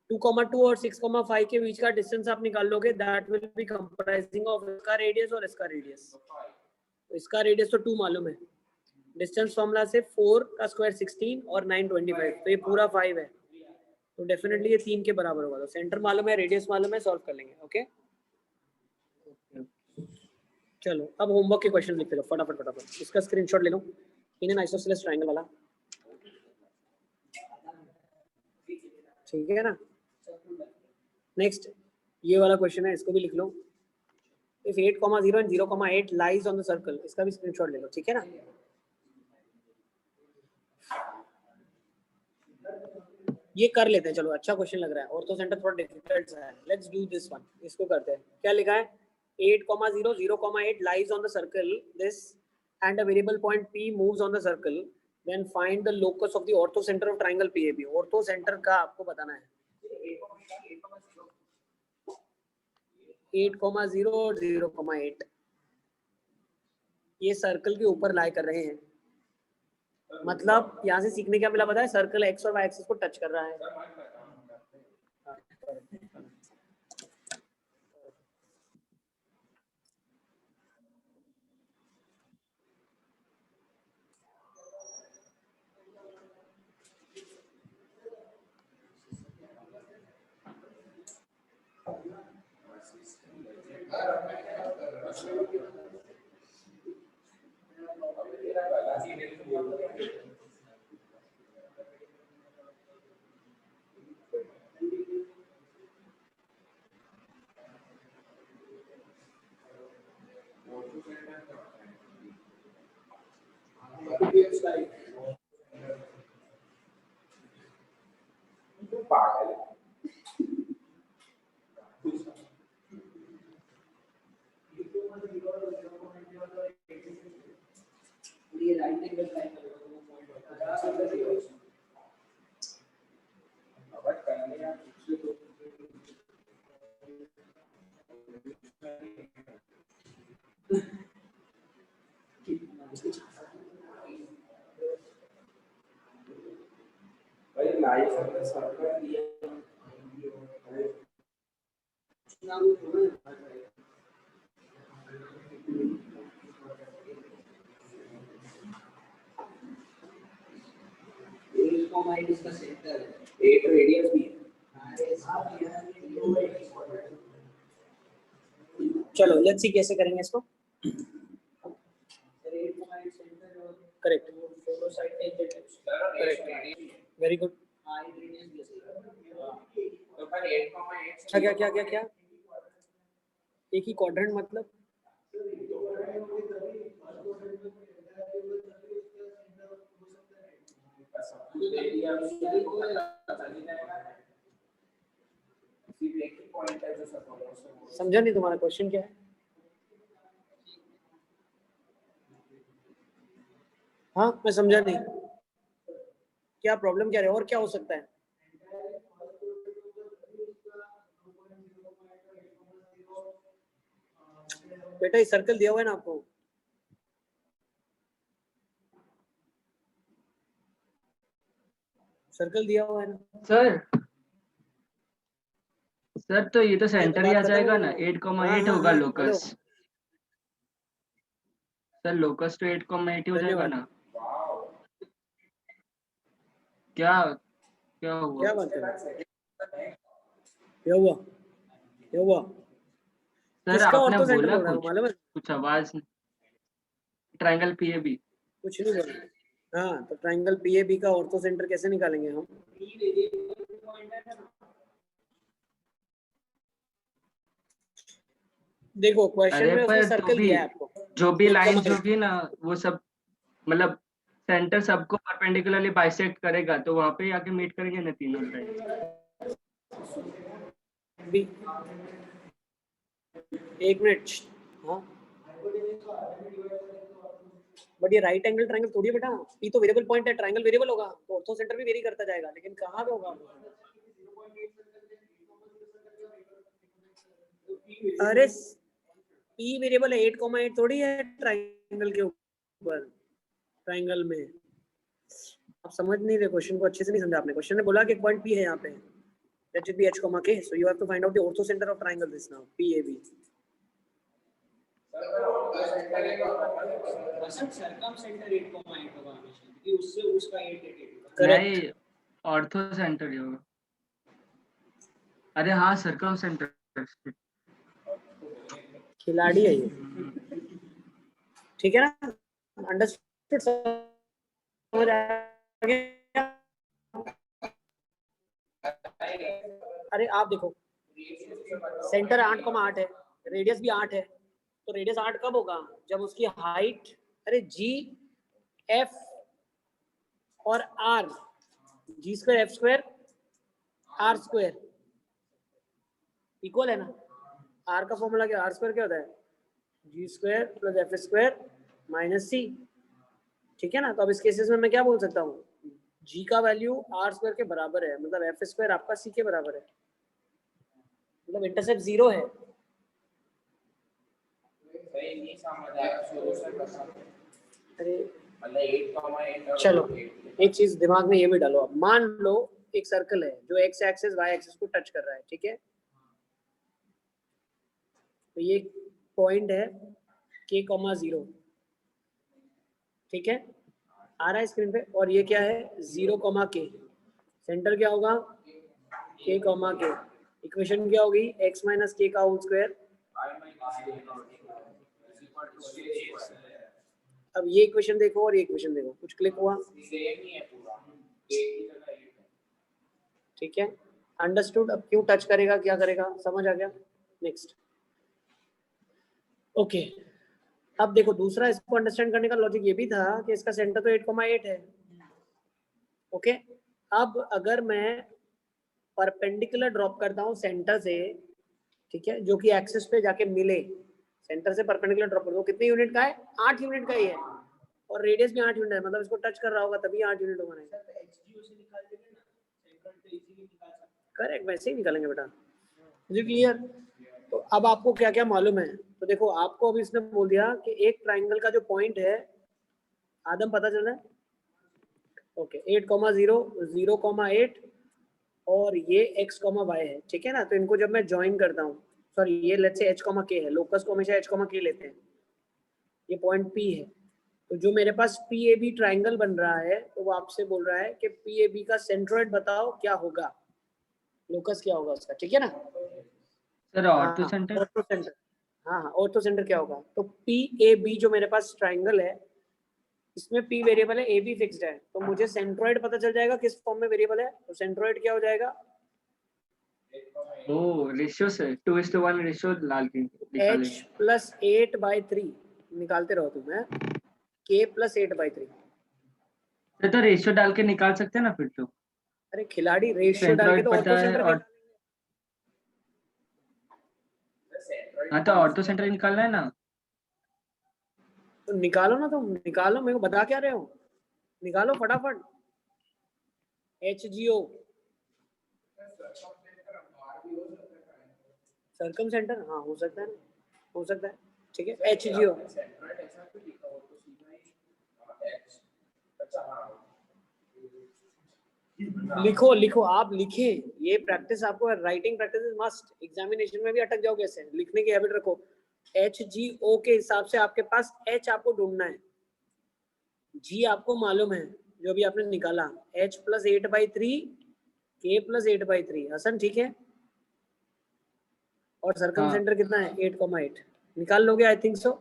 2,2 और 6,5 के बीच का डिस्टेंस आप निकाल लोगे, that will be comprising of इसका रेडियस और इसका रेडियस। तो इसका रेडियस तो 2 मालूम है, डिस्टेंस फॉर्मूला से 4 का स्क्वायर 16 और 9 25, तो ये पूरा 5 है, तो डेफिनेटली ये 3 के बराबर होगा। तो सेंटर मालूम है, रेडियस मालूम है, सॉल्व कर लेंगे। ओके चलो अब होमवर्क के क्वेश्चन लिख लो फटाफट फटाफट, इसका स्क्रीनशॉट ले लो, इन आइसोसेलेस ट्रायंगल वाला, ठीक है ना। नेक्स्ट ये वाला क्वेश्चन है, इसको भी लिख लो। If 8,0 and 0,8 lies on the circle, इसका भी स्क्रीनशॉट ले लो, ठीक है ना। ये कर लेते हैं, चलो अच्छा क्वेश्चन लग रहा है, ऑर्थो सेंटर थोड़ा डिफिकल्ट है, लेट्स डू दिस वन। इसको करते हैं, क्या लिखा है, 8,0 0,8 lies on the circle this and a variable point P moves on the circle, then find the locus of the ortho center of triangle PAB। Ortho centre का आपको बताना है 8,0 और 0,8 ये सर्कल के ऊपर लाई कर रहे हैं, मतलब यहाँ से सीखने क्या मिला पता है, सर्कल एक्स और वाई एक्सिस को टच कर रहा है। पागल ये राइट एंगल ट्रायंगल होगा, अब करने यार दूसरे तो 8 इसका सेंटर है 8 रेडियस भी है। अरे साहब यार ये चलो लेट्स सी कैसे करेंगे इसको। सर 8 सेंटर और करेक्ट, फोर साइड टेंजेंट है करेक्ट, वेरी गुड। हां रेडियस भी है तो फिर 8,8 क्या क्या क्या क्या क्या एक ही क्वाड्रेंट मतलब समझा नहीं, तुम्हारा क्वेश्चन क्या है? हाँ मैं समझा नहीं, क्या प्रॉब्लम क्या है और क्या हो सकता है? बेटा ये सर्कल दिया हुआ है ना आपको, सर्कल दिया हुआ है ना। सर तो ये तो सेंटर ही आ बात खत्म जाएगा हो ना, गई। 8,8 हाँ, होगा हाँ, लोकस। हेलो, सर लोकस तो 8,8 हो जाएगा धन्यवाद। ना। क्या क्या हुआ? क्या बात है, क्या हुआ, क्या हुआ? सर किसका आपने ऑर्थो सेंटर बोला बोल रहा है कुछ मालूम है? कुछ आवाज, ट्रायंगल पीएबी। कुछ नहीं बोला। हाँ तो ट्राइंगल पीएबी का ऑर्थो सेंटर कैसे निकालेंगे हम? देखो क्वेश्चन अरे में उसने पर तो सर्कल भी दिया है आपको, जो भी 8, लाइंस 8। होगी ना वो सब मतलब सेंटर सबको परपेंडिकुलरली बाइसेक्ट करेगा, तो वहां पे आके मीट करेंगे ना तीनों लाइन। बी एक मिनट, हाँ बट ये राइट एंगल ट्रायंगल थोड़ी है बेटा, पी तो वेरिएबल पॉइंट है, ट्रायंगल वेरिएबल होगा तो ऑर्थो सेंटर भी वेरी करता जाएगा, लेकिन कहाँ पे होगा? अरे पी वेरिएबल है, 8,8 थोड़ी है ट्रायंगल के ऊपर, ट्रायंगल में आप समझ नहीं रहे, क्वेश्चन को अच्छे से नहीं समझा आपने। क्वेश्चन ने बोला कि एक पॉइंट पी है यहाँ पे, let it be h, k, so you have to find out the ortho center of triangle this now, PAB. Circumcentre 8,8 होगा हमेशा क्योंकि उससे उसका 8 करेक्ट, नहीं, ऑर्थो सेंटर ही होगा। अरे हाँ, सर्कम सेंटर। खिलाड़ी है ये, ठीक है ना, अंडरस्टूड, समझ आ गया? अरे आप देखो सेंटर 8,8 है, रेडियस भी 8 है, तो रेडियस 8 कब होगा? जब उसकी हाइट, अरे जी एफ और r, g square f square r square equal है ना। आर का फॉर्मूला क्या, आर स्क्वायर क्या होता है? G square plus f square minus c, ठीक है ना। तो अब इस केसेस में मैं क्या बोल सकता हूँ, जी का वैल्यू आर स्क्वायर के बराबर है, मतलब एफ स्क्वायर आपका सी के बराबर है, मतलब इंटरसेप्ट 0 है। नहीं समझ आया सॉल्यूशन बता। अरे मतलब 8,8 चलो एक चीज दिमाग में ये भी डालो, अब मान लो एक सर्कल है जो एक्स एक्सिस वाई एक्सिस को टच कर रहा है, ठीक है, तो ये पॉइंट है k, 0, ठीक है, आ रहा है स्क्रीन पे, और ये क्या है 0, k, सेंटर क्या होगा k, k, इक्वेशन क्या होगी x माइनस k का होल स्क्वायर। अब ये इक्वेशन देखो और ये इक्वेशन देखो, कुछ क्लिक हुआ? सेम ही है पूरा, एक ही जगह है। ठीक है, अंडरस्टूड। अब क्यों टच करेगा, क्या करेगा, समझ आ गया? Next, okay. अब देखो दूसरा इसको अंडरस्टैंड करने का लॉजिक ये भी था कि इसका सेंटर तो 8,8 है, ओके। अब अगर मैं परपेंडिकुलर ड्रॉप करता हूँ सेंटर से, ठीक है, जो कि एक्सिस पे जाके मिले, सेंटर से परपेंडिकुलर ड्रॉप कर दो, कितने यूनिट का है? 8 यूनिट का ही है, और रेडियस भी 8 यूनिट है, मतलब इसको टच कर रहा होगा तभी 8 यूनिट होगा। करेक्ट, वैसे ही निकालेंगे बेटा, मुझे क्लियर। तो अब आपको क्या क्या मालूम है, तो देखो आपको अभी इसने बोल दिया कि एक ट्राइंगल का जो पॉइंट है, आदम पता चल रहा है, ओके, 8, 0, 0, 8 और ये x, y है, ठीक है ना। तो इनको जब मैं ज्वाइन करता हूँ, सॉरी ये लेट्स से h, k है, लोकस को हमेशा h, k लेते हैं, ये पॉइंट P है, तो जो मेरे पास पी ए बी ट्राइंगल बन रहा है तो वो आपसे बोल रहा है कि पी ए बी का सेंट्रोइड बताओ क्या होगा, लोकस क्या होगा उसका, ठीक है ना। Sir ortho centre. Ortho centre, हाँ हाँ ऑर्थो सेंटर क्या होगा, तो पी ए बी जो मेरे पास ट्राइंगल है इसमें पी वेरिएबल है, ए बी फिक्स्ड है, तो मुझे सेंट्रोइड पता चल जाएगा किस फॉर्म में वेरिएबल है, तो सेंट्रोइड क्या हो जाएगा, ओ रेशियो से 2:1 रेशियो लाल की निकालेंगे। h प्लस 8/3 निकालते रहो तुम, है k प्लस 8/3। तो रेशियो डाल के निकाल सकते हैं ना फिर तो। अरे खिलाड़ी रेशियो डाल के सेंट्रोइड तो पता ऑर्थो है सेंटर और हाँ तो ऑर्थो सेंटर निकालना है ना। तो निकालो ना, तुम निकालो, मेरे को बता क्या रहे हो, निकालो फटाफट। HGO सर्कम सेंटर, हाँ हो सकता है ना, हो सकता है, ठीक है। HGO सेंट्रोइड ऐसा क्यों लिखा हो तो सीधा ही x। अच्छा हाँ लिखो लिखो, आप लिखे, ये प्रैक्टिस आपको, writing practice is must, examination में भी अटक जाओगे ऐसे, लिखने की हैबिट रखो। HGO के हिसाब से आपके पास H आपको ढूंढना है, G आपको मालूम है जो अभी आपने निकाला, H plus 8/3 K plus 8/3 Hasan, ठीक है। और सर्कम हाँ सेंटर कितना है 8,8 निकाल लोगे I think so,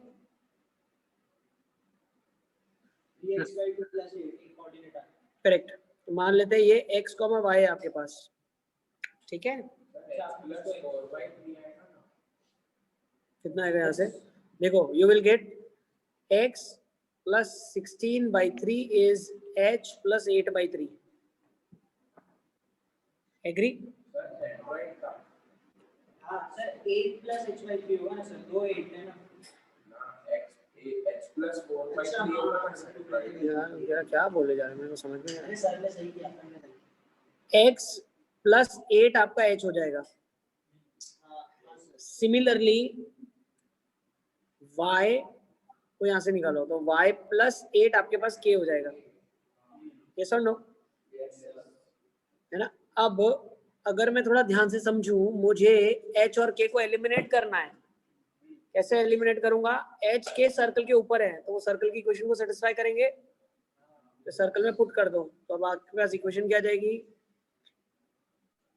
3x/2 plus 8 coordinate आ करेक्ट। तो मान लेते हैं ये x, y है आपके पास, ठीक है। प्लस 4/3 आएगा ना। कितना आएगा यहाँ से, देखो you will get x plus 16/3 is h plus 8/3, agree. Sir centroid का हां सर 8 प्लस h/3 होगा ना सर, 2 8 है ना ना h प्लस 4/3 होगा ना सेंट्रोइड। यार क्या बोले जा रहे हैं, मेरे को समझ में नहीं आ अरे सर ने सही किया, आपने सही रहा। x प्लस 8 आपका h हो जाएगा, सिमिलरली y को यहाँ से निकालो तो y प्लस 8 आपके पास k हो जाएगा, यस और नो, है ना। अब अगर मैं थोड़ा ध्यान से समझूं, मुझे h और k को एलिमिनेट करना है, कैसे एलिमिनेट करूंगा, h के सर्कल के ऊपर है तो वो सर्कल की इक्वेशन को सेटिस्फाई करेंगे, तो सर्कल में पुट कर दो, तो अब आपके पास इक्वेशन क्या आ जाएगी,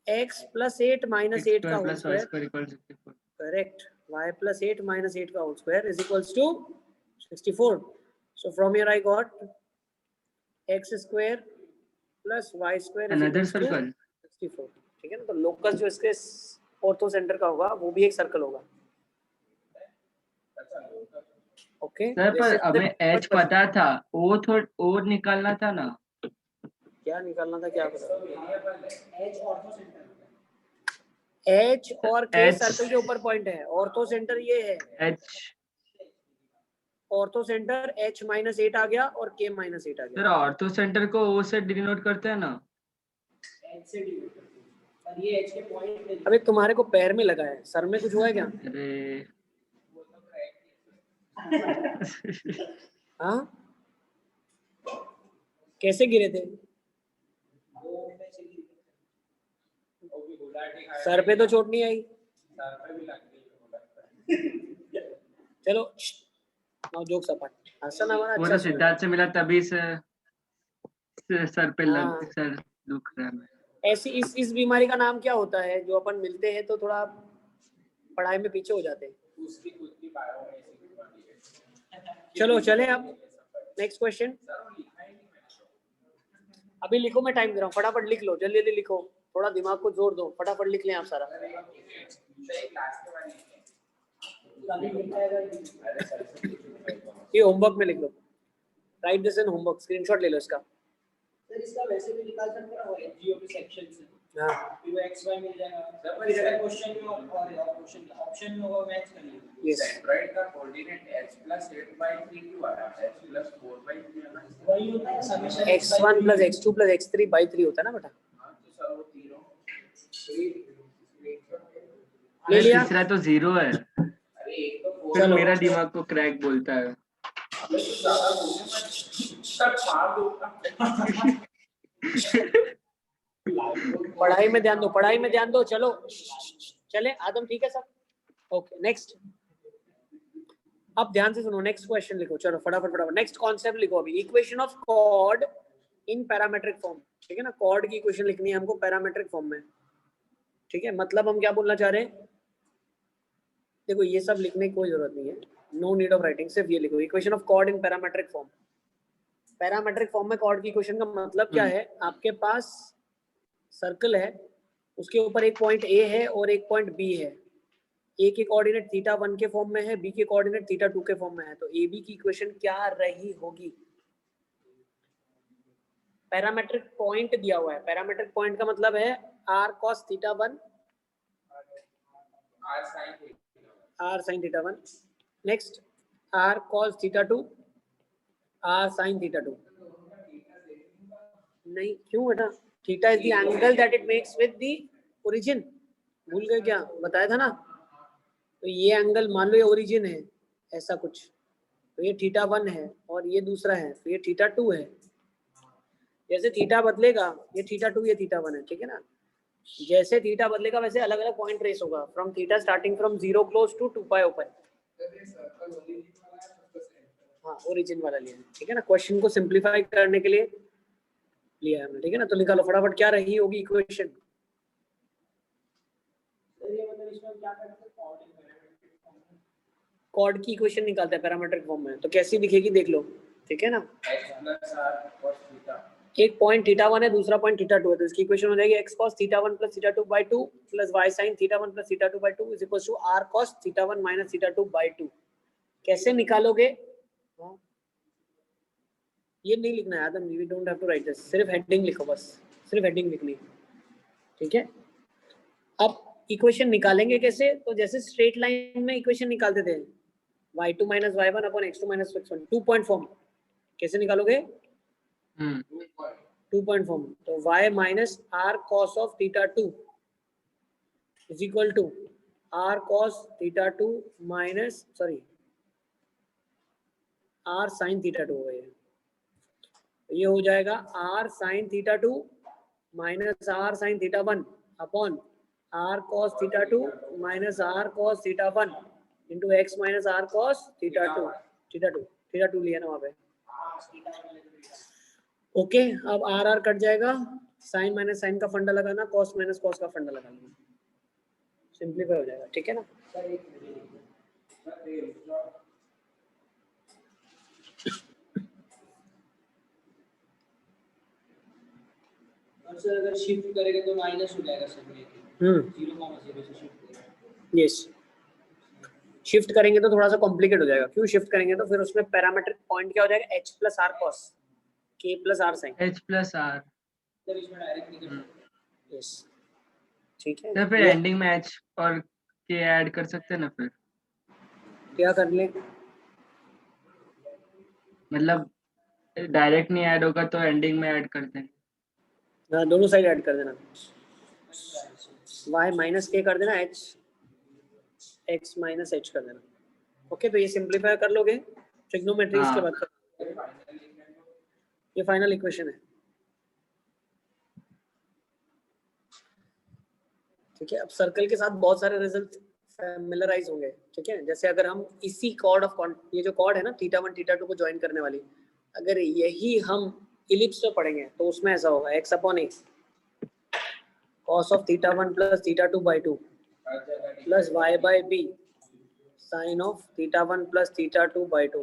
x प्लस 8 माइनस 8 का whole plus y square, square equal 64। correct, y plus 8 minus 8 का whole square is equals to 64. So from here I got x square plus y square is another equals to circle 64, ठीक है ना। तो locus जो इसके ortho centre का होगा वो भी एक सर्कल होगा, ओके। सर पर हमें h पता था, o निकालना था ना। क्या निकालना था, क्या पता, h ऑर्थो सेंटर h और k H- सर्कल के ऊपर पॉइंट है, ऑर्थो सेंटर ये है, h ortho centre h minus 8 आ गया और k माइनस 8 आ सर गया। ऑर्थो सेंटर को o से डिनोट करते हैं ना। h से डिवाइड करते हैं और ये h के पॉइंट पे अबे तुम्हारे को पैर में लगा है, सर में कुछ हुआ है क्या, अरे हाँ कैसे गिरे थे, वो पे चली सर पे तो चोट नहीं आई, सर पे भी लग गई। चलो नो जोक्स अपार्ट, हसन हमारा वो अच्छा तो सिद्धार्थ से मिला तभी से सर पे हाँ। सर दुख रहा है। ऐसी इस बीमारी का नाम क्या होता है, जो अपन मिलते हैं तो थोड़ा पढ़ाई में पीछे हो जाते हैं। उसकी खुद की बायो में ऐसी बीमारी है। चलो चले अब नेक्स्ट क्वेश्चन, सर वो लिखा ही नहीं मैंने तो। अभी लिखो, मैं टाइम दे रहा हूँ, फटाफट लिख लो, जल्दी जल्दी लिखो, थोड़ा दिमाग को जोर दो, फटाफट लिख लें आप सारा। सही क्लास के वाली है। अभी लिखा है अरे सर से पूछो। ये होमवर्क में लिख लो, write this in homework, screenshot ले लो इसका। सर इसका वैसे भी निकाल सकते हैं वो एचजीओ के सेक्शन से, हाँ फिर वो XY मिल जाएगा सर, फिर इसका क्वेश्चन में और ऑप्शन में होगा, मैच कर लीजिए। यस, सेंट्रोइड का कोऑर्डिनेट h प्लस 8/3 क्यों आया, h प्लस 4/3 आना। वही होता है summation x1 plus x2 plus x3 by 3 होता है ना बेटा, हाँ तो सर वो तीनों ले लिया। तीसरा तो 0 है, अरे एक तो फिर चलो। मेरा दिमाग को क्रैक बोलता है। अबे तो ज्यादा बोलने मत, सर मार दूंगा। पढ़ाई में ध्यान दो, पढ़ाई में ध्यान दो, चलो चले आदम, ठीक है सर, ओके नेक्स्ट। अब ध्यान से सुनो, नेक्स्ट क्वेश्चन लिखो, चलो फटाफट नेक्स्ट कॉन्सेप्ट लिखो अभी, equation of chord in parametric form. ठीक है ना, कॉर्ड की इक्वेशन लिखनी है हमको पैरामेट्रिक फॉर्म में। ठीक है, मतलब हम क्या बोलना चाह रहे हैं, देखो ये सब लिखने की कोई जरूरत नहीं है, नो नीड ऑफ राइटिंग, सिर्फ ये लिखो, equation of chord in parametric form. Parametric form में कॉर्ड की इक्वेशन का मतलब क्या है, आपके पास सर्कल है, उसके ऊपर एक पॉइंट ए है और एक पॉइंट बी है, ए के कोऑर्डिनेट θ1 के फॉर्म में है, बी के कोऑर्डिनेट θ2 के फॉर्म में है, तो ए बी की इक्वेशन क्या रही होगी। पैरामेट्रिक पॉइंट दिया हुआ है, पैरामेट्रिक पॉइंट का मतलब है r cos θ1 r sin θ1, next r cos θ2 r sin θ2। नहीं, क्यों बेटा, theta is the angle that it makes with the origin, भूल गए क्या, बताया था ना। तो ये एंगल मान लो ये ओरिजिन है ऐसा कुछ, तो ये θ1 है और ये दूसरा है, तो ये θ2 है। जैसे थीटा बदलेगा, ये θ2 ये θ1 है, ठीक है ना। जैसे थीटा बदलेगा वैसे अलग अलग पॉइंट ट्रेस होगा, from theta starting from 0 close to 2 pi open. हाँ, ओरिजिन वाला लिया है, ठीक है ना, क्वेश्चन को सिंप्लीफाई करने के लिए लिया है हमने, ठीक है ना। तो निकालो फटाफट क्या रही होगी इक्वेशन। कॉर्ड की इक्वेशन निकालते हैं पैरामेट्रिक फॉर्म में, तो कैसी दिखेगी देख लो, ठीक है ना। एक पॉइंट θ1 है, दूसरा पॉइंट θ2 है, तो इसकी इक्वेशन हो जाएगी x cos θ1 plus θ2 by 2 plus y sin θ1 plus θ2 by 2 is equals to r cos θ1 minus θ2 by 2। कैसे निकालोगे, ये नहीं लिखना है Adam, we don't have to write this, सिर्फ हेडिंग लिखो बस, सिर्फ हेडिंग लिखनी है, ठीक है। अब इक्वेशन निकालेंगे कैसे, तो जैसे स्ट्रेट लाइन में इक्वेशन निकालते थे, y2 minus y1 upon x2 minus x1, 2 point form, कैसे निकालोगे, 2 पॉइंट फॉर्म, तो y minus r cos of θ2 is equal to r cos θ2 minus r sin θ2 हो गया, ये हो जाएगा r sin θ2 minus r sin θ1 upon r cos θ2 minus r cos θ1 into x minus r cos θ2 लिया ना वहाँ पे, ओके। अब आर आर कट जाएगा, साइन माइनस साइन का फंडा लगाना, कॉस माइनस कॉस का फंडा लगाना, सिंपलीफाई हो जाएगा, ठीक है ना। सर अगर शिफ्ट करेंगे तो माइनस हो जाएगा सर, 0,0 से शिफ्ट करेंगे। यस, शिफ्ट करेंगे तो थोड़ा सा कॉम्प्लिकेट हो जाएगा, क्यों शिफ्ट करेंगे तो फिर उसमें पैरामेट्रिक पॉइंट क्या हो जाएगा, h plus r cos k plus r sine, h plus r, तब इसमें डायरेक्ट निकल, यस, ठीक है। तो फिर एंडिंग में h और k ऐड कर सकते हैं ना, फिर क्या कर ले, मतलब डायरेक्ट नहीं ऐड होगा तो एंडिंग में ऐड कर देंगे। हाँ, दोनों साइड ऐड कर देना, y माइनस k कर देना, h x माइनस h कर देना, ओके। तो ये सिंप्लीफाई कर लोगे ट्रिग्नोमेट्रीज के बाद, ये फाइनल इक्वेशन है, ठीक है। अब सर्कल के साथ बहुत सारे रिजल्ट फैमिलराइज होंगे, ठीक है। जैसे अगर हम इसी कॉर्ड ऑफ ये जो कॉर्ड है ना θ1 θ2 को ज्वाइन करने वाली, अगर यही हम इलिप्स पे पढ़ेंगे तो उसमें ऐसा होगा x upon a cos of θ1 plus θ2 by 2 plus y by b sin of θ1 plus θ2 by 2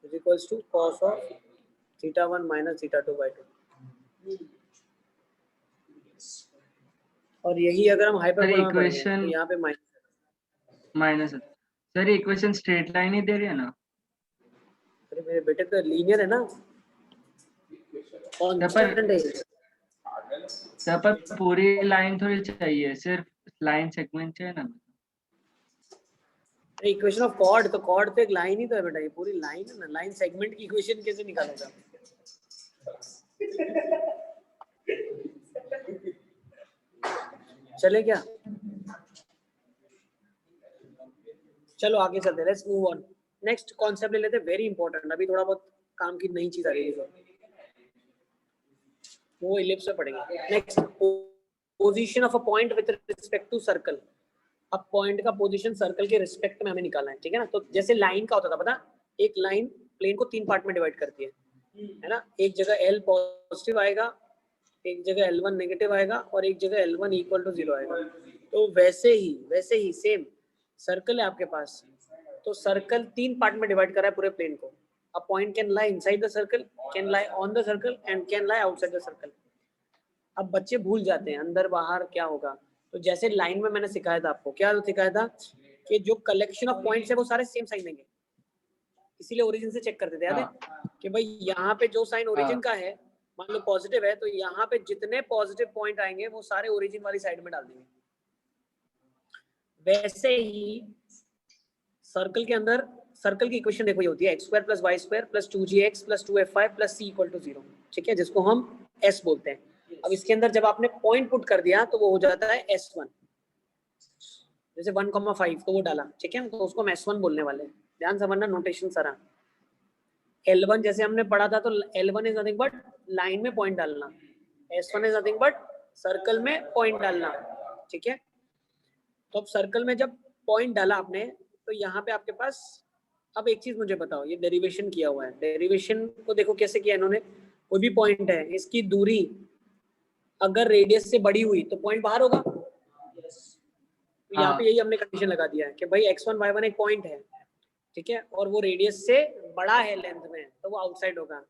is equals to cos of θ1 minus θ2 by 2। और यही अगर हम हाइपरबोला में पढ़ेंगे तो यहाँ पे माइनस है सर, इक्वेशन स्ट्रेट लाइन ही दे रही है ना। अरे मेरे बेटे तो लीनियर है ना, कांस्टेंट है, पर पूरी लाइन थोड़ी चाहिए, सिर्फ लाइन सेगमेंट चाहिए ना। इक्वेशन ऑफ कॉर्ड, तो कॉर्ड तो एक लाइन ही तो है बेटा, ये पूरी लाइन है ना, लाइन सेगमेंट की इक्वेशन कैसे निकालेगा। चले क्या, चलो आगे चलते, let's move on. Next concept ले लेते हैं, वेरी इंपॉर्टेंट, अभी थोड़ा बहुत काम की नई चीज आ रही है, वो इलिप्स पे पढ़ेंगे। Next, position of a point with respect to circle. अब पॉइंट का पोजीशन सर्कल के रिस्पेक्ट में हमें निकालना है, ठीक है ना। तो जैसे लाइन का होता था पता, एक लाइन प्लेन को 3 पार्ट में डिवाइड करती है ना। एक जगह L पॉजिटिव आएगा, एक जगह L1 नेगेटिव आएगा और एक जगह L1 इक्वल टू 0 आएगा। तो वैसे ही सेम सर्कल है आपके पास, तो सर्कल 3 पार्ट में डिवाइड कर रहा है पूरे प्लेन को। A point can lie inside the circle, can lie on the circle and can lie outside the circle. अब बच्चे भूल जाते हैं अंदर बाहर क्या होगा। तो जैसे लाइन में मैंने सिखाया था आपको, क्या सिखाया था कि जो कलेक्शन ऑफ पॉइंट्स है वो सारे सेम साइन देंगे, इसीलिए ओरिजिन से चेक करते थे, याद है कि भाई यहाँ पे जो साइन ओरिजिन का है मान लो पॉजिटिव है, तो यहाँ पे जितने पॉजिटिव पॉइंट आएंगे वो सारे ओरिजिन वाली साइड में डाल देंगे। वैसे ही सर्कल के अंदर सर्कल की इक्वेशन देखो, ये होती है x² + y² + 2gx + 2f5 + c = 0, ठीक है, जिसको हम s बोलते हैं। अब इसके अंदर जब आपने पॉइंट पुट कर दिया तो वो हो जाता है s1, जैसे 1,5 तो वो डाला, ठीक है, तो उसको हम s1 बोलने वाले हैं। ध्यान समझना, नोटेशन सारा। L1 जैसे हमने पढ़ा था, तो L1 is nothing but line में पॉइंट डालना, S1 is nothing but circle में पॉइंट डालना, ठीक है। तो अब सर्कल में जब पॉइंट डाला आपने, तो यहाँ पे आपके पास, अब एक चीज मुझे बताओ, ये डेरिवेशन किया हुआ है, डेरिवेशन को देखो कैसे किया इन्होंने। कोई भी पॉइंट है, इसकी दूरी अगर रेडियस से बड़ी हुई तो पॉइंट बाहर होगा। तो यहाँ पे यही हमने कंडीशन लगा दिया है कि भाई x1 y1 एक पॉइंट है, ठीक है, और वो रेडियस से बड़ा है लेंथ में, तो वो आउटसाइड होगा।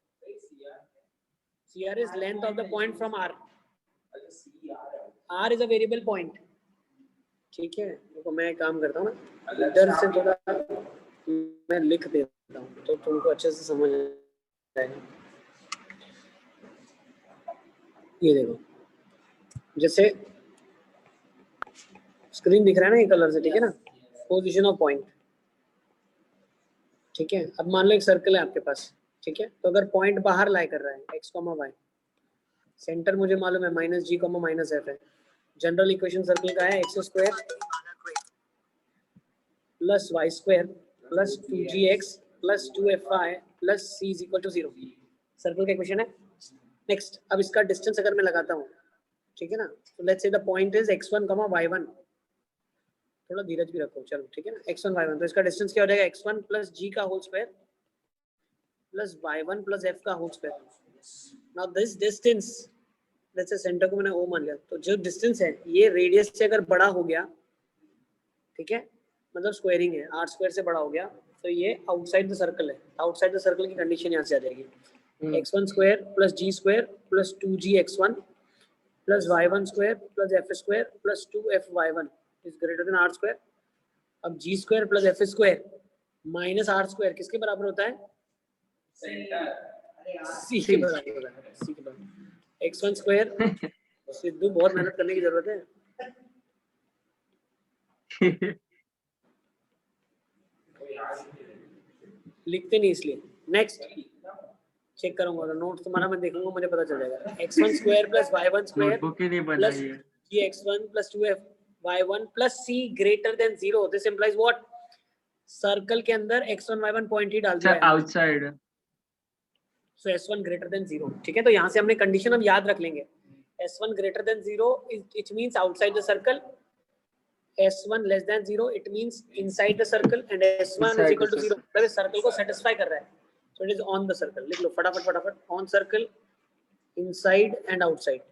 CR is length of the point from R। R is a variable point, ठीक है। देखो मैं एक काम करता हूँ ना, इधर से थोड़ा मैं लिख देता हूँ तो तुमको अच्छे से समझ आएगा। ये देखो, जैसे स्क्रीन दिख रहा है ना ये कलर से, ठीक है ना, पोजीशन ऑफ पॉइंट, ठीक है। अब मान लो एक सर्कल है आपके पास, ठीक है, तो अगर पॉइंट बाहर लाई कर रहा है x, y, सेंटर मुझे मालूम है -g, -f है। जनरल इक्वेशन सर्कल का है x² + y² + 2gx + 2fy + c = 0। Circle का इक्वेशन है। नेक्स्ट, अब इसका डिस्टेंस अगर मैं लगाता हूँ, ठीक है ना, तो let's say the point is x1, y1, थोड़ा धीरज भी रखो, चलो, ठीक है ना, x1 y1, तो इसका डिस्टेंस क्या हो जाएगा, x1 + g का होल स्क्वायर + y1 + f का whole square. Now this distance, let's say center को मैंने O मान लिया, तो जो डिस्टेंस है ये रेडियस से अगर बड़ा हो गया, ठीक है, मतलब स्क्वायरिंग है, r² से बड़ा हो गया, तो ये आउटसाइड द सर्कल है। आउटसाइड द सर्कल की कंडीशन यहाँ से आ जाएगी, x1² + g² + 2gx1 + y1² + f² + 2fy1 is greater than r²। अब g² + f² - r² किसके बराबर होता है, c के बराबर होता है, c के बराबर। x1², सिद्धू बहुत मेहनत करने की जरूरत है। लिखते नहीं इसलिए। नेक्स्ट चेक करूंगा तो नोट्स तुम्हारा मैं देखूंगा, मुझे पता चल जाएगा। x1² + y1² नोटबुक ही नहीं बनाई है। gx1 + 2fy1 + c greater than 0। This implies what, circle के अंदर x1 y1 पॉइंट ही डाल दिया है, आउटसाइड, सो s1 greater than 0, ठीक है। तो यहाँ से हमने कंडीशन अब याद रख लेंगे, s1 greater than 0 it means outside the circle, s1 less than 0 it means inside the circle, and s1 is equal to 0 मतलब सर्कल को सेटिस्फाई कर रहा है, so it is on the circle। लिख लो फटाफट, on circle, inside and outside।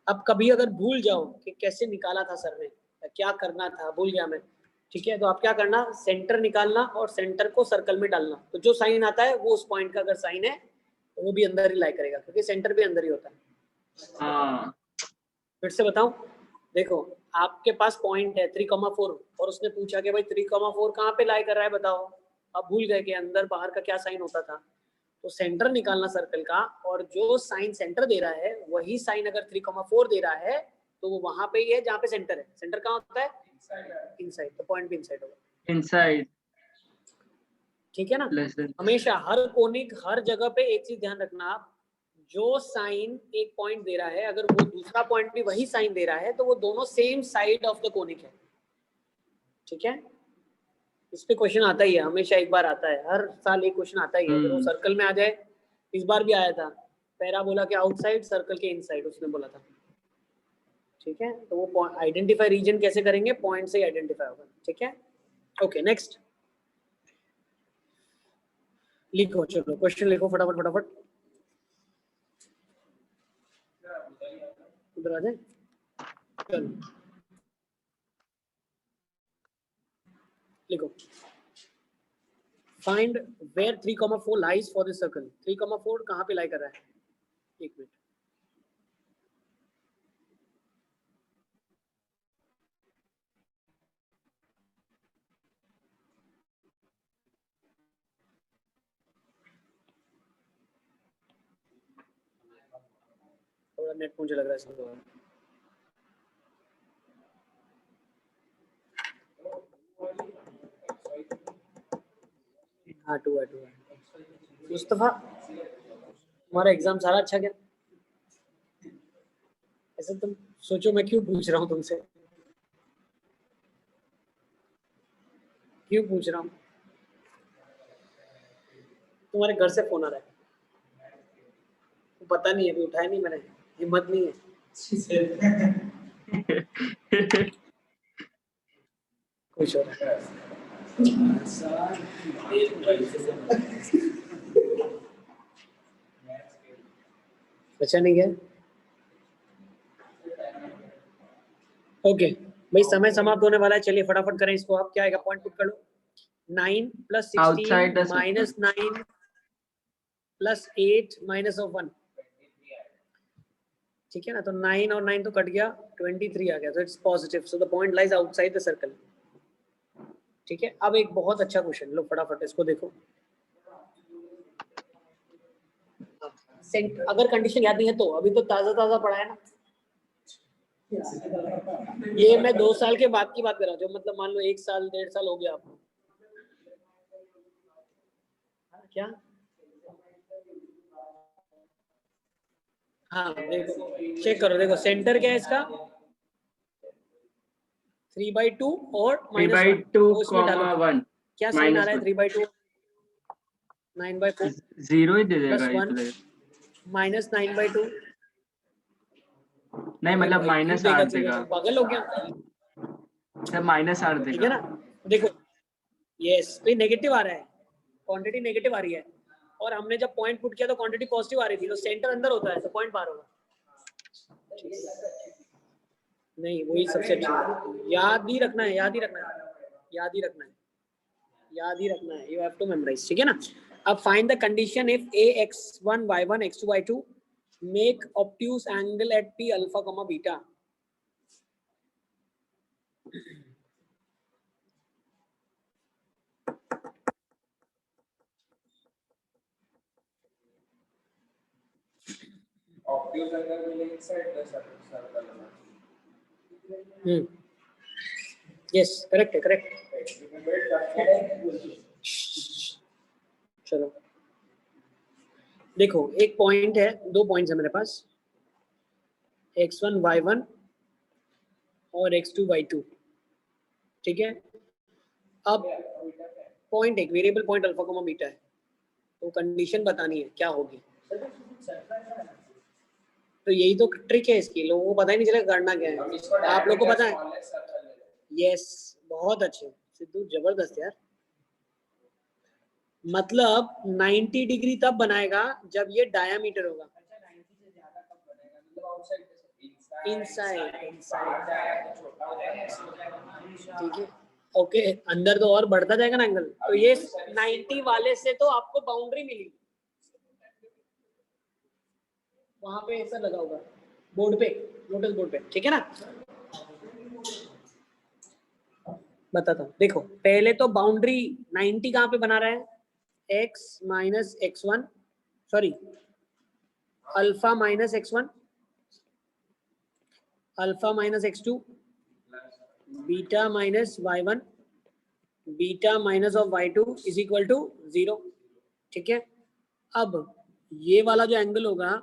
अब कभी अगर भूल जाओ कि कैसे निकाला था सर ने, क्या करना था, भूल गया मैं, ठीक है, तो आप क्या करना, सेंटर निकालना और सेंटर को सर्कल में डालना, तो जो साइन आता है वो उस पॉइंट का अगर साइन है तो वो भी अंदर ही लाई करेगा, क्योंकि सेंटर भी अंदर ही होता है। फिर से बताऊं, देखो आपके पास पॉइंट है 3,4 और उसने पूछा कि भाई 3,4 कहाँ पे लाई कर रहा है बताओ। अब भूल गए कि अंदर बाहर का क्या साइन होता था, तो सेंटर निकालना सर्कल का, और जो साइन सेंटर दे रहा है वही साइन अगर 3,4 दे रहा है तो वो वहां पे ही है जहाँ पे सेंटर है। सेंटर कहाँ होता है, इनसाइड, तो पॉइंट भी इनसाइड होगा, इनसाइड, ठीक है ना। हमेशा हर कोनिक, हर जगह पे एक चीज ध्यान रखना आप, जो साइन एक पॉइंट दे रहा है अगर वो दूसरा पॉइंट भी वही साइन दे रहा है तो वो दोनों same side of the conic है, ठीक है। इस पे क्वेश्चन आता ही है, हमेशा एक बार आता है, हर साल एक क्वेश्चन आता ही है, अगर वो सर्कल में आ जाए। इस बार भी आया था, पैराबोला के आउटसाइड, सर्कल के इनसाइड उसने बोला था। ठीक है, तो वो आइडेंटिफाई रीजन कैसे करेंगे, पॉइंट से आइडेंटिफाई होगा, ठीक है। ओके नेक्स्ट लिखो, चलो क्वेश्चन लिखो फटाफट फटाफट, उधर आ जाए, चलो लिखो। Find where 3,4 lies for this circle. 3,4 कहाँ पे लाई कर रहा है, एक मिनट, थोड़ा नेट मुझे लग रहा है इसमें। हाँ 2 है 2 है। मुस्तफा तुम्हारा एग्जाम सारा अच्छा गया? ऐसे तुम सोचो मैं क्यों पूछ रहा हूँ तुमसे, क्यों पूछ रहा हूँ? तुम्हारे घर से फोन आ रहा है, पता नहीं है, अभी उठाया नहीं मैंने, हिम्मत नहीं है। खुश हो रहा है। बचा नहीं गया। ओके भाई समय समाप्त होने वाला है, चलिए फटाफट करें इसको। आप क्या आएगा, पॉइंट पुट कर लो। 9 + Outside 16 the circle. -9 + 8 -1, ठीक है ना, तो 9 और 9 तो कट गया, 23 आ गया, तो it's positive, so the point lies outside the circle, ठीक है। अब एक बहुत अच्छा क्वेश्चन लो फटाफट इसको देखो। अगर कंडीशन याद नहीं है तो अभी तो ताजा ताजा पढ़ा है ना, ये मैं 2 साल के बाद की बात कर रहा हूँ, जो मतलब मान लो 1 साल 1.5 साल हो गया आपको। क्या हाँ देखो, चेक करो, देखो सेंटर क्या है इसका, 3/2 और -1, 3/2, उसमें डालो 1 क्या साइन आ -1 रहा है, 3/2 9/4 0 ही दे देगा +1 ये तो लगेगा। -9/2, नहीं मतलब -8 देगा, पागल हो गया, सब -8 ठीक है देगा। ना। देखो यस, तो ये नेगेटिव आ रहा है, क्वांटिटी नेगेटिव आ रही है, और हमने जब पॉइंट पुट किया तो क्वांटिटी पॉजिटिव आ रही थी, तो सेंटर अंदर होता है तो पॉइंट बाहर होगा। नहीं वही सबसे अच्छा है, याद ही रखना है, याद ही रखना है, याद ही रखना है, याद ही रखना है, यू हैव टू मेमोराइज, ठीक है ना। अब find the condition if ax1 y1 x2 y2 make obtuse angle at p alpha beta. Obtuse angle will inside the circle. Yes correct है, करेक्ट। चलो देखो, एक पॉइंट है, 2 पॉइंट्स है मेरे पास, x1 y1 और x2 y2, ठीक है। अब पॉइंट एक वेरिएबल पॉइंट अल्फा बीटा है, तो कंडीशन बतानी है क्या होगी, तो यही तो ट्रिक है इसकी, लोगों को पता ही नहीं चलेगा करना क्या है। आप लोगों को पता है, यस बहुत अच्छे सिद्धू, जबरदस्त यार। मतलब 90 डिग्री तब बनाएगा जब ये डायामीटर होगा, इनसाइड, ठीक है। ओके अंदर तो और बढ़ता जाएगा ना एंगल, तो ये 90 वाले से तो आपको बाउंड्री मिली, वहां पे ऐसा लगा होगा बोर्ड पे, नोटिस बोर्ड पे, ठीक है ना। बताता हूँ, देखो पहले तो बाउंड्री 90 कहाँ पे बना रहा है, x - x1 sorry alpha - x1 alpha - x2 beta -y1 beta - y2 is equal to 0, ठीक है। अब ये वाला जो एंगल होगा,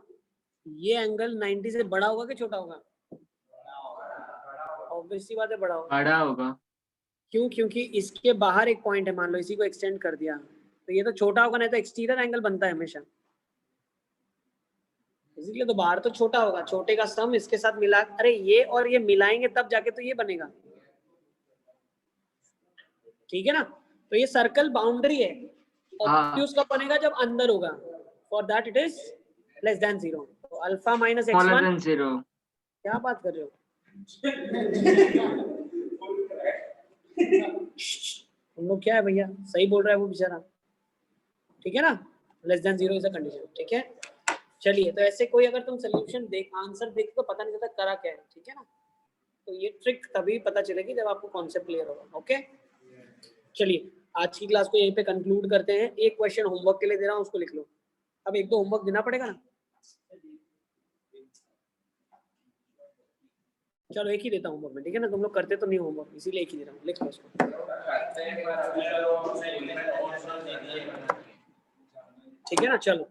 ये एंगल 90 से बड़ा होगा कि छोटा होगा, ऑब्वियसली बात है बड़ा होगा। बड़ा होगा, क्यों, क्योंकि इसके बाहर एक पॉइंट है, मान लो इसी को एक्सटेंड कर दिया, तो ये तो छोटा होगा, नहीं तो एक्सटीरियर एंगल बनता है हमेशा, इसलिए तो बाहर तो छोटा होगा, छोटे का सम इसके साथ मिला, अरे ये और ये मिलाएंगे तब जाके तो ये बनेगा, ठीक है ना। तो ये सर्कल बाउंड्री है, ऑब्ट्यूज कब बनेगा जब अंदर होगा, for that it is less than 0। तो alpha minus smaller x1, then 0। क्या बात कर रहे हो, हम लोग क्या है भैया, सही बोल रहा है वो बेचारा, ठीक है ना, less than 0 is a condition, ठीक है। चलिए, तो ऐसे कोई अगर तुम सोल्यूशन देख, आंसर देख तो पता नहीं चलता करा क्या है, ठीक है ना। तो ये ट्रिक तभी पता चलेगी जब आपको कॉन्सेप्ट क्लियर होगा, ओके। चलिए, आज की क्लास को यहीं पे कंक्लूड करते हैं। एक क्वेश्चन होमवर्क के लिए दे रहा हूँ, उसको लिख लो। अब एक दो होमवर्क देना पड़ेगा ना, चलो एक ही देता हूँ होमवर्क में, ठीक है ना, तुम लोग करते तो नहीं होमवर्क, इसीलिए एक ही दे रहा हूँ, लिख लो उसको, ठीक है ना। चलो